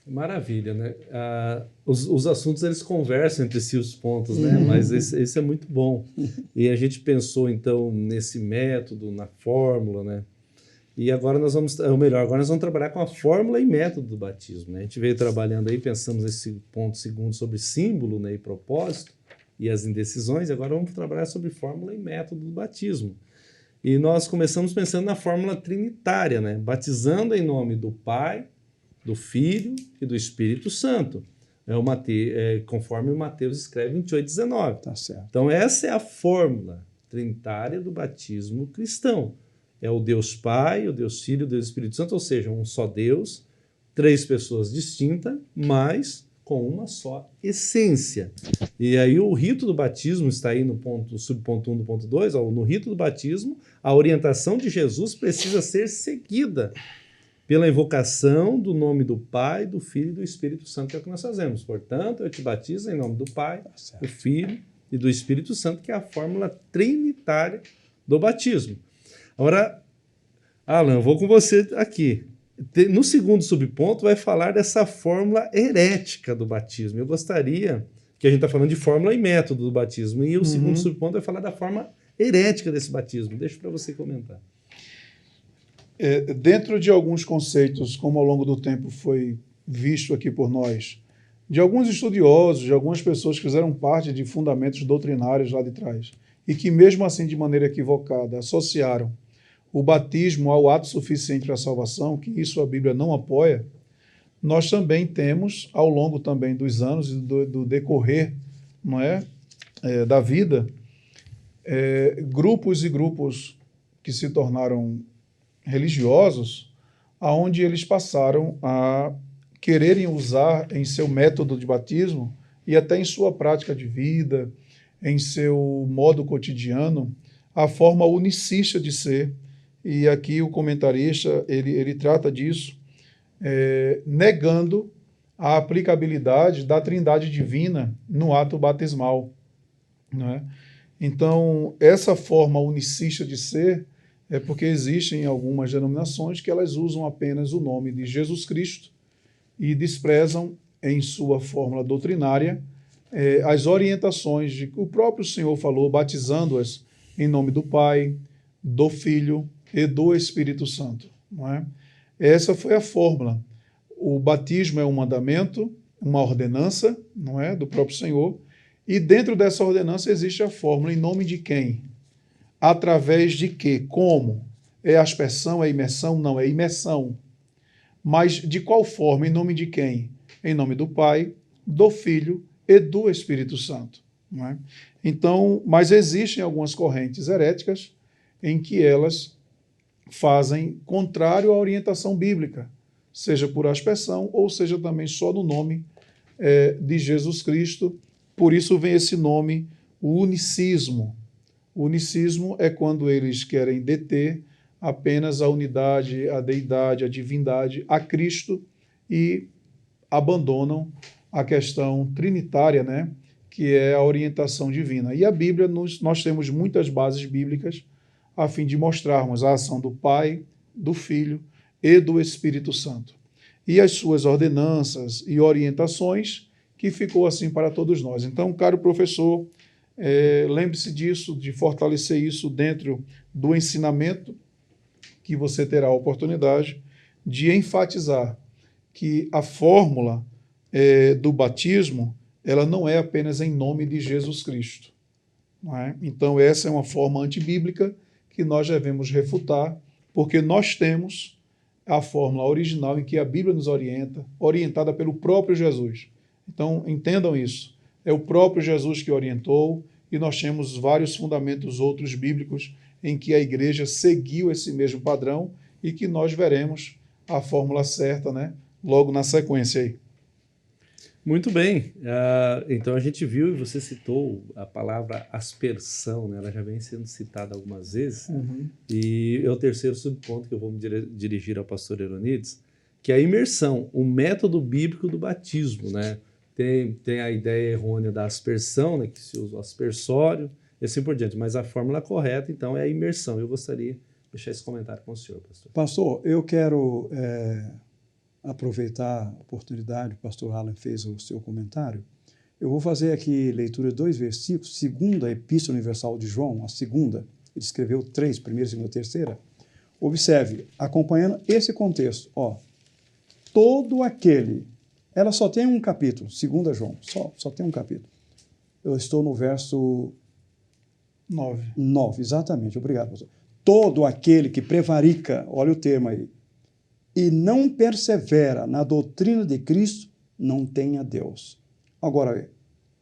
Maravilha, né? Os assuntos, eles conversam entre si, os pontos, né? Mas esse é muito bom. E a gente pensou, então, nesse método, na fórmula, né? E agora nós vamos trabalhar com a fórmula e método do batismo, né? A gente veio trabalhando aí, pensamos nesse ponto segundo sobre símbolo, né, e propósito e as indecisões, e agora vamos trabalhar sobre fórmula e método do batismo. E nós começamos pensando na fórmula trinitária, né? Batizando em nome do Pai, do Filho e do Espírito Santo. Conforme o Mateus escreve em 28:19. Tá certo. Então essa é a fórmula trinitária do batismo cristão. É o Deus Pai, o Deus Filho, o Deus Espírito Santo, ou seja, um só Deus, 3 pessoas distintas, mas com uma só essência. E aí o rito do batismo está aí no subponto 1 do ponto 2, no rito do batismo, a orientação de Jesus precisa ser seguida pela invocação do nome do Pai, do Filho e do Espírito Santo, que é o que nós fazemos. Portanto, eu te batizo em nome do Pai, do Filho e do Espírito Santo, que é a fórmula trinitária do batismo. Agora, Alan, eu vou com você aqui. No segundo subponto vai falar dessa fórmula herética do batismo. Eu gostaria, que a gente está falando de fórmula e método do batismo, e o segundo subponto vai falar da forma herética desse batismo. Deixa para você comentar. Dentro de alguns conceitos, como ao longo do tempo foi visto aqui por nós, de alguns estudiosos, de algumas pessoas que fizeram parte de fundamentos doutrinários lá de trás, e que mesmo assim, de maneira equivocada, associaram o batismo ao ato suficiente para a salvação, que isso a Bíblia não apoia, nós também temos, ao longo também dos anos e do decorrer, não é, da vida, grupos e grupos que se tornaram religiosos, aonde eles passaram a quererem usar em seu método de batismo e até em sua prática de vida, em seu modo cotidiano, a forma unicista de ser. E aqui o comentarista, ele trata disso, negando a aplicabilidade da trindade divina no ato batismal. Não é? Então, essa forma unicista de ser é porque existem algumas denominações que elas usam apenas o nome de Jesus Cristo e desprezam em sua fórmula doutrinária as orientações de que o próprio Senhor falou, batizando-as em nome do Pai, do Filho e do Espírito Santo. Não é? Essa foi a fórmula. O batismo é um mandamento, uma ordenança, não é, do próprio Senhor, e dentro dessa ordenança existe a fórmula em nome de quem? Através de quê? Como? É aspersão, é imersão? Não, é imersão. Mas de qual forma? Em nome de quem? Em nome do Pai, do Filho e do Espírito Santo. Não é? Então, mas existem algumas correntes heréticas em que elas fazem contrário à orientação bíblica, seja por aspersão ou seja também só no nome de Jesus Cristo. Por isso vem esse nome, o unicismo. O unicismo é quando eles querem deter apenas a unidade, a deidade, a divindade, a Cristo e abandonam a questão trinitária, né, que é a orientação divina. E a Bíblia, nós temos muitas bases bíblicas a fim de mostrarmos a ação do Pai, do Filho e do Espírito Santo. E as suas ordenanças e orientações, que ficou assim para todos nós. Então, caro professor, lembre-se disso, de fortalecer isso dentro do ensinamento, que você terá a oportunidade de enfatizar que a fórmula do batismo, ela não é apenas em nome de Jesus Cristo. Não é? Então, essa é uma forma antibíblica que nós devemos refutar, porque nós temos a fórmula original em que a Bíblia nos orienta, orientada pelo próprio Jesus. Então, entendam isso. É o próprio Jesus que orientou, e nós temos vários fundamentos outros bíblicos em que a igreja seguiu esse mesmo padrão e que nós veremos a fórmula certa, né, logo na sequência aí. Muito bem. Então a gente viu, e você citou a palavra aspersão, né? Ela já vem sendo citada algumas vezes, e é o terceiro subponto que eu vou me dirigir ao pastor Eronides, que é a imersão, o método bíblico do batismo, né? Tem a ideia errônea da aspersão, né, que se usa o aspersório, e assim por diante, mas a fórmula correta, então, é a imersão. Eu gostaria de deixar esse comentário com o senhor, pastor. Pastor, eu quero aproveitar a oportunidade, o pastor Alan fez o seu comentário. Eu vou fazer aqui leitura de 2 versículos, segunda Epístola Universal de João, a segunda, ele escreveu 3, primeira, segunda, terceira. Observe, acompanhando esse contexto, todo aquele, ela só tem um capítulo, 2 João, só tem um capítulo. Eu estou no verso 9, exatamente, obrigado, pastor. Todo aquele que prevarica, olha o termo aí, e não persevera na doutrina de Cristo, não tem a Deus. Agora,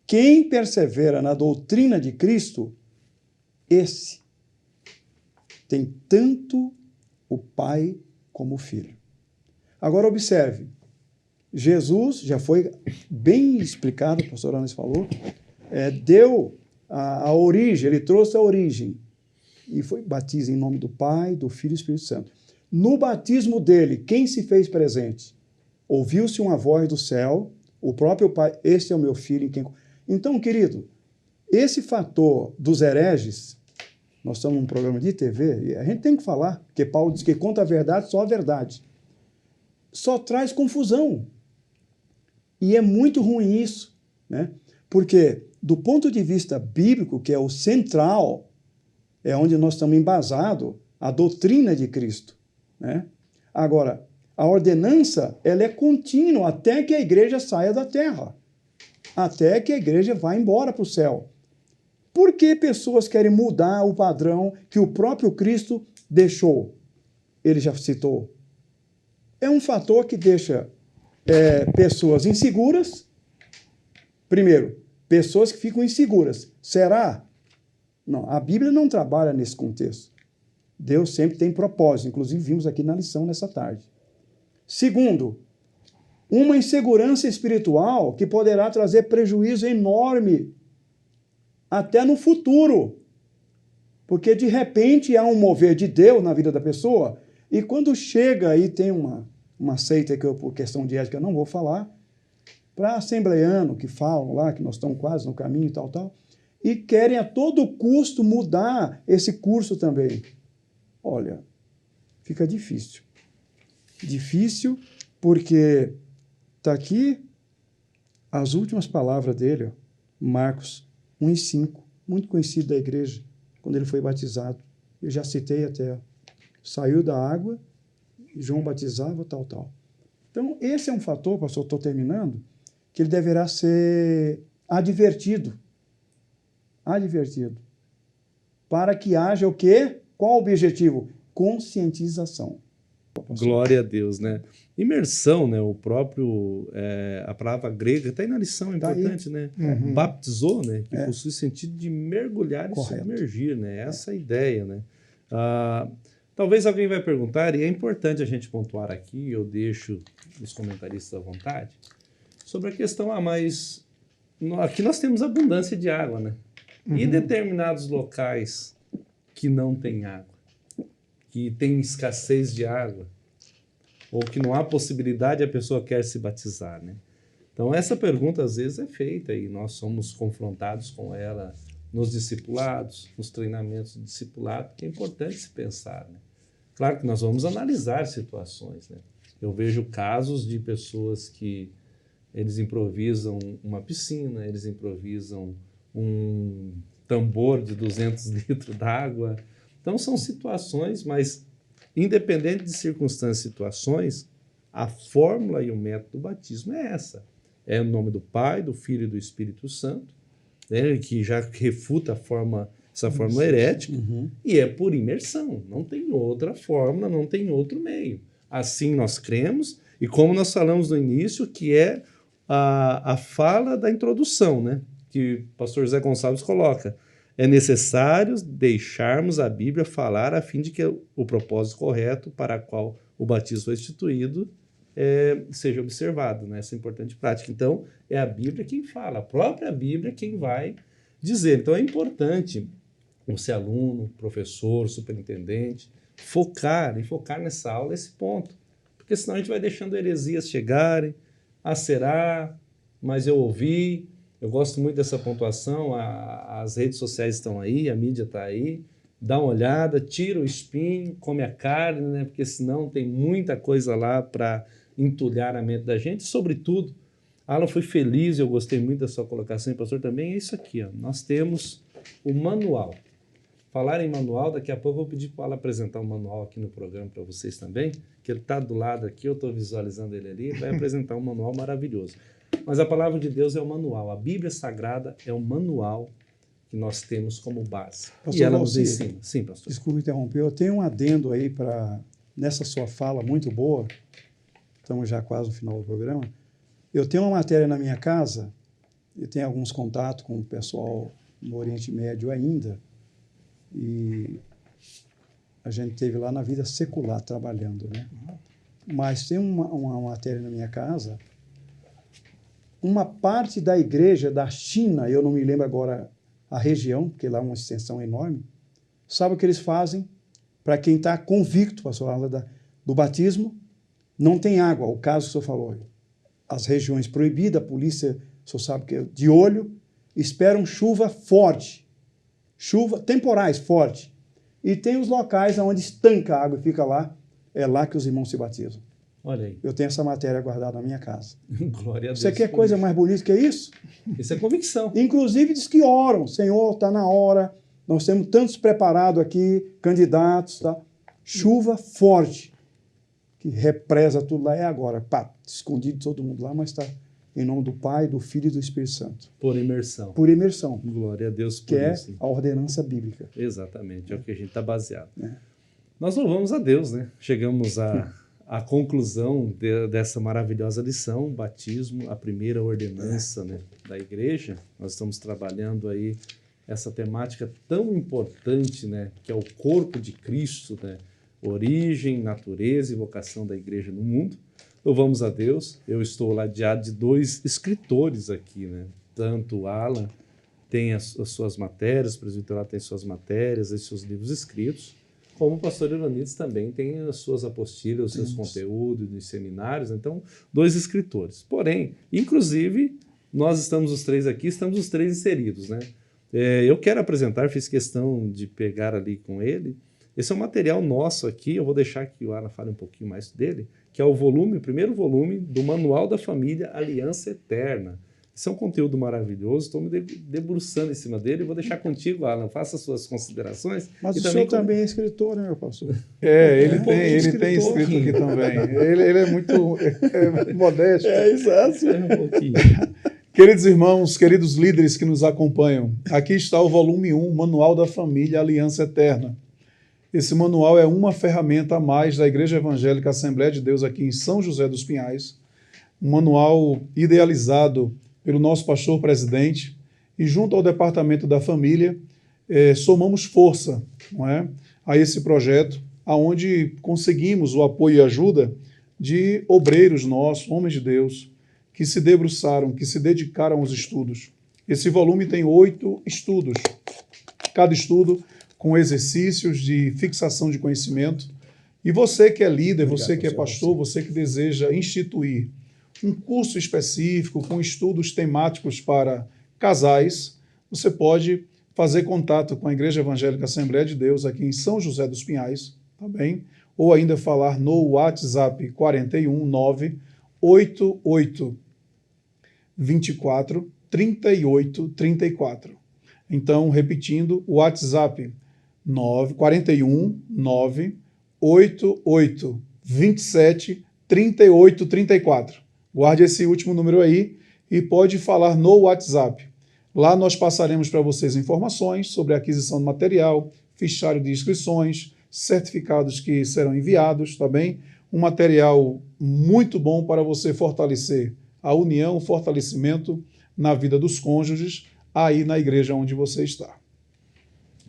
quem persevera na doutrina de Cristo, esse tem tanto o Pai como o Filho. Agora observe, Jesus, já foi bem explicado, o pastor Anis falou, deu a origem, ele trouxe a origem, e foi batiza em nome do Pai, do Filho e do Espírito Santo. No batismo dele, quem se fez presente? Ouviu-se uma voz do céu, o próprio Pai, este é o meu filho em quem... Então, querido, esse fator dos hereges, nós estamos num programa de TV, e a gente tem que falar, porque Paulo diz que conta a verdade, só a verdade. Só traz confusão. E é muito ruim isso, né? Porque, do ponto de vista bíblico, que é o central, é onde nós estamos embasados, a doutrina de Cristo, né? Agora, a ordenança, ela é contínua até que a igreja saia da terra, até que a igreja vá embora para o céu. Por que pessoas querem mudar o padrão que o próprio Cristo deixou? Ele já citou. É um fator que deixa pessoas inseguras. Primeiro, pessoas que ficam inseguras. Será? Não, a Bíblia não trabalha nesse contexto. Deus sempre tem propósito, inclusive vimos aqui na lição nessa tarde. Segundo, uma insegurança espiritual que poderá trazer prejuízo enorme até no futuro. Porque, de repente, há um mover de Deus na vida da pessoa, e quando chega aí, tem uma seita que eu, por questão de ética, eu não vou falar, para assembleiano que falam lá, que nós estamos quase no caminho e tal, e querem a todo custo mudar esse curso também. Olha, fica difícil. Difícil porque está aqui as últimas palavras dele, ó, Marcos 1:5, muito conhecido da igreja, quando ele foi batizado. Eu já citei até. Saiu da água, João batizava, tal. Então, esse é um fator, pastor, estou terminando, que ele deverá ser advertido. Advertido. Para que haja o quê? Qual o objetivo? Conscientização. Glória a Deus, né? Imersão, né? O próprio, a palavra grega, está aí na lição, é importante, né? Uhum. Baptizou, né? Que possui sentido de mergulhar e submergir, né? Essa é a ideia, né? Talvez alguém vai perguntar, e é importante a gente pontuar aqui, eu deixo os comentaristas à vontade, sobre a questão, mas aqui nós temos abundância de água, né? Uhum. E determinados locais que não tem água, que tem escassez de água, ou que não há possibilidade, a pessoa quer se batizar, né? Então, essa pergunta às vezes é feita e nós somos confrontados com ela nos discipulados, nos treinamentos de discipulado, que é importante se pensar, né? Claro que nós vamos analisar situações, né? Eu vejo casos de pessoas que eles improvisam uma piscina, eles improvisam um tambor de 200 litros d'água. Então, são situações, mas independente de circunstâncias e situações, a fórmula e o método do batismo é essa. É o nome do Pai, do Filho e do Espírito Santo, né, que já refuta essa fórmula herética, e é por imersão. Não tem outra fórmula, não tem outro meio. Assim nós cremos, e como nós falamos no início, que é a fala da introdução, né, que o pastor José Gonçalves coloca. É necessário deixarmos a Bíblia falar a fim de que o propósito correto para o qual o batismo foi instituído seja observado, né? Essa importante prática. Então, é a Bíblia quem fala, a própria Bíblia quem vai dizer. Então, é importante você, aluno, professor, superintendente, focar nessa aula esse ponto. Porque senão a gente vai deixando heresias chegarem, será, mas eu ouvi. Eu gosto muito dessa pontuação, as redes sociais estão aí, a mídia está aí, dá uma olhada, tira o espinho, come a carne, né? Porque senão tem muita coisa lá para entulhar a mente da gente. Sobretudo, Alan, foi feliz, eu gostei muito da sua colocação, e pastor também, é isso aqui, ó. Nós temos o manual. Falar em manual, daqui a pouco eu vou pedir para o Alan apresentar o manual aqui no programa para vocês também, que ele está do lado aqui, eu estou visualizando ele ali, vai apresentar um manual maravilhoso. Mas a palavra de Deus é o manual. A Bíblia Sagrada é o manual que nós temos como base. Pastor e ela Valci, nos ensina. Sim, pastor. Desculpe interromper. Eu tenho um adendo aí nessa sua fala muito boa. Estamos já quase no final do programa. Eu tenho uma matéria na minha casa, eu tenho alguns contatos com o pessoal no Oriente Médio ainda, e a gente teve lá na vida secular trabalhando, né? Mas tem uma matéria na minha casa, uma parte da igreja da China, eu não me lembro agora a região, porque lá é uma extensão enorme, sabe o que eles fazem? Para quem está convicto, pastor Alan, do batismo, não tem água, o caso que o senhor falou. As regiões proibidas, a polícia, o senhor sabe que é de olho, esperam chuva forte, chuva temporais forte. E tem os locais onde estanca a água e fica lá, é lá que os irmãos se batizam. Olha aí. Eu tenho essa matéria guardada na minha casa. Glória a Deus. Você quer coisa mais bonita que isso? Isso é convicção. Inclusive diz que oram, Senhor, está na hora, nós temos tantos preparados aqui, candidatos, tá? Chuva forte, que represa tudo lá, é agora, pá, escondido todo mundo lá, mas está em nome do Pai, do Filho e do Espírito Santo. Por imersão. Por imersão. Glória a Deus por Que é isso. a ordenança bíblica. Exatamente, é o que a gente está baseado. É. Nós louvamos a Deus, né? Chegamos à conclusão dessa maravilhosa lição, batismo, a primeira ordenança, né, da igreja. Nós estamos trabalhando aí essa temática tão importante, né, que é o corpo de Cristo, né? Origem, natureza e vocação da igreja no mundo. Louvamos a Deus. Eu estou ladeado de 2 escritores aqui, né? Tanto o Alan tem as suas matérias, o presbiteriano tem suas matérias, os seus livros escritos, como o pastor Ironides também tem as suas apostilas, os seus conteúdos nos seminários. Então, 2 escritores. Porém, inclusive, nós estamos os 3 aqui, estamos os 3 inseridos, né? Eu quero apresentar, fiz questão de pegar ali com ele. Esse é um material nosso aqui, eu vou deixar que o Alan fale um pouquinho mais dele, que é o primeiro volume do Manual da Família Aliança Eterna. Isso é um conteúdo maravilhoso, estou me debruçando em cima dele e vou deixar contigo, Alan, faça as suas considerações. Mas o senhor também é escritor, né, meu pastor? Ele tem escrito aqui também. Ele é muito modesto. Exato. Um pouquinho. Queridos irmãos, queridos líderes que nos acompanham, aqui está o volume 1, Manual da Família Aliança Eterna. Esse manual é uma ferramenta a mais da Igreja Evangélica Assembleia de Deus aqui em São José dos Pinhais, um manual idealizado pelo nosso pastor presidente, e junto ao Departamento da Família, somamos força, não é, a esse projeto, aonde conseguimos o apoio e ajuda de obreiros nossos, homens de Deus, que se debruçaram, que se dedicaram aos estudos. Esse volume tem 8 estudos, cada estudo com exercícios de fixação de conhecimento. E você que é líder, você que é pastor, você que deseja instituir um curso específico com estudos temáticos para casais, você pode fazer contato com a Igreja Evangélica Assembleia de Deus aqui em São José dos Pinhais, tá bem? Ou ainda falar no WhatsApp 41 988 24 38 34. Então, repetindo, o WhatsApp 41 988 27 38 34. Guarde esse último número aí e pode falar no WhatsApp. Lá nós passaremos para vocês informações sobre a aquisição do material, fichário de inscrições, certificados que serão enviados, tá bem? Um material muito bom para você fortalecer a união, o fortalecimento na vida dos cônjuges, aí na igreja onde você está.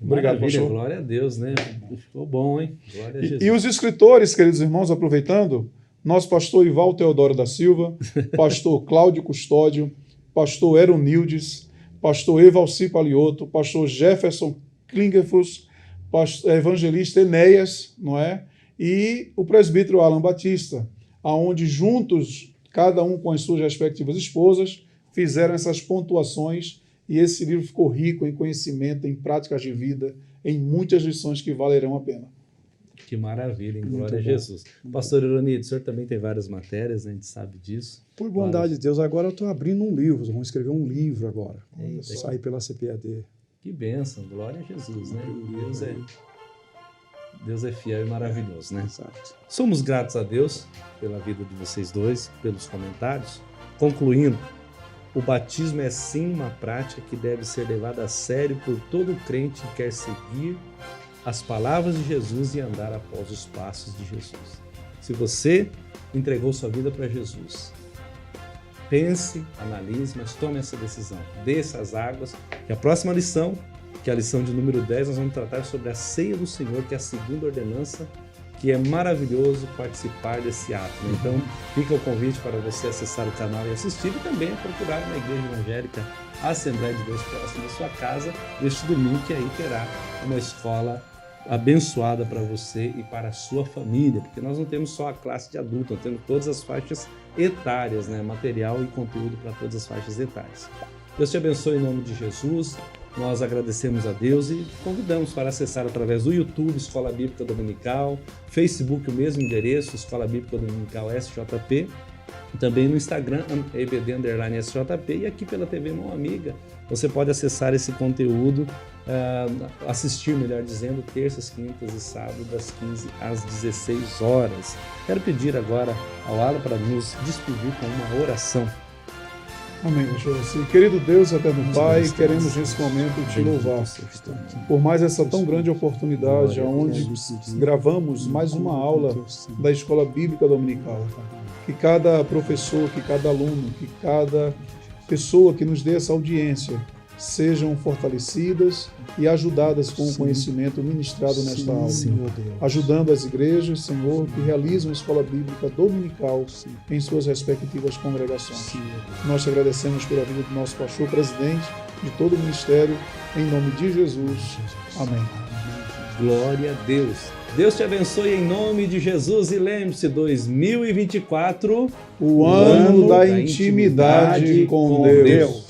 Obrigado, pastor. Glória a Deus, né? Ficou bom, hein? Glória a Jesus. E os escritores, queridos irmãos, aproveitando, nosso pastor Ival Teodoro da Silva, pastor Cláudio Custódio, pastor Eronildes, pastor Evalci Palioto, pastor Jefferson Klingerfuss, evangelista Enéas, não é? E o presbítero Alan Batista, aonde juntos, cada um com as suas respectivas esposas, fizeram essas pontuações e esse livro ficou rico em conhecimento, em práticas de vida, em muitas lições que valerão a pena. Que maravilha, em glória a Jesus. Pastor Ironides, o senhor também tem várias matérias, né? A gente sabe disso. Por bondade de Deus, agora eu estou abrindo um livro, vamos escrever um livro agora. Eita, Sair pela CPAD. Que bênção, glória a Jesus, né? Deus é fiel e maravilhoso, né? Exato. Somos gratos a Deus pela vida de vocês dois, pelos comentários. Concluindo, o batismo é sim uma prática que deve ser levada a sério por todo crente que quer seguir as palavras de Jesus e andar após os passos de Jesus. Se você entregou sua vida para Jesus, pense, analise, mas tome essa decisão. Desça as águas, que a próxima lição que é a lição de número 10, nós vamos tratar sobre a ceia do Senhor, que é a segunda ordenança, que é maravilhoso participar desse ato. Né? Então, fica o convite para você acessar o canal e assistir, e também procurar na Igreja Evangélica Assembleia de Deus próximo da sua casa, neste domingo, que aí terá uma escola abençoada para você e para a sua família, porque nós não temos só a classe de adulto, nós temos todas as faixas etárias, né? Material e conteúdo para todas as faixas etárias. Deus te abençoe em nome de Jesus. Nós agradecemos a Deus e convidamos para acessar através do YouTube Escola Bíblica Dominical, Facebook o mesmo endereço, Escola Bíblica Dominical SJP, também no Instagram EBD_SJP, e aqui pela TV Mão Amiga você pode acessar esse conteúdo, assistir, melhor dizendo, terças, quintas e sábados, das 15 às 16 horas. Quero pedir agora ao Alan para nos despedir com uma oração. Amém, pastor. Querido Deus, eterno Pai, queremos nesse momento te louvar por mais essa tão grande oportunidade, onde gravamos mais uma aula da Escola Bíblica Dominical. Que cada professor, que cada aluno, que cada pessoa que nos dê essa audiência sejam fortalecidas e ajudadas com o conhecimento ministrado nesta aula, ajudando as igrejas, Senhor, que realizam a Escola Bíblica Dominical em suas respectivas congregações. Nós te agradecemos pela vida do nosso pastor presidente, de todo o ministério, em nome de Jesus. Amém. Glória a Deus. Deus te abençoe em nome de Jesus, e lembre-se, 2024, o ano da intimidade com Deus.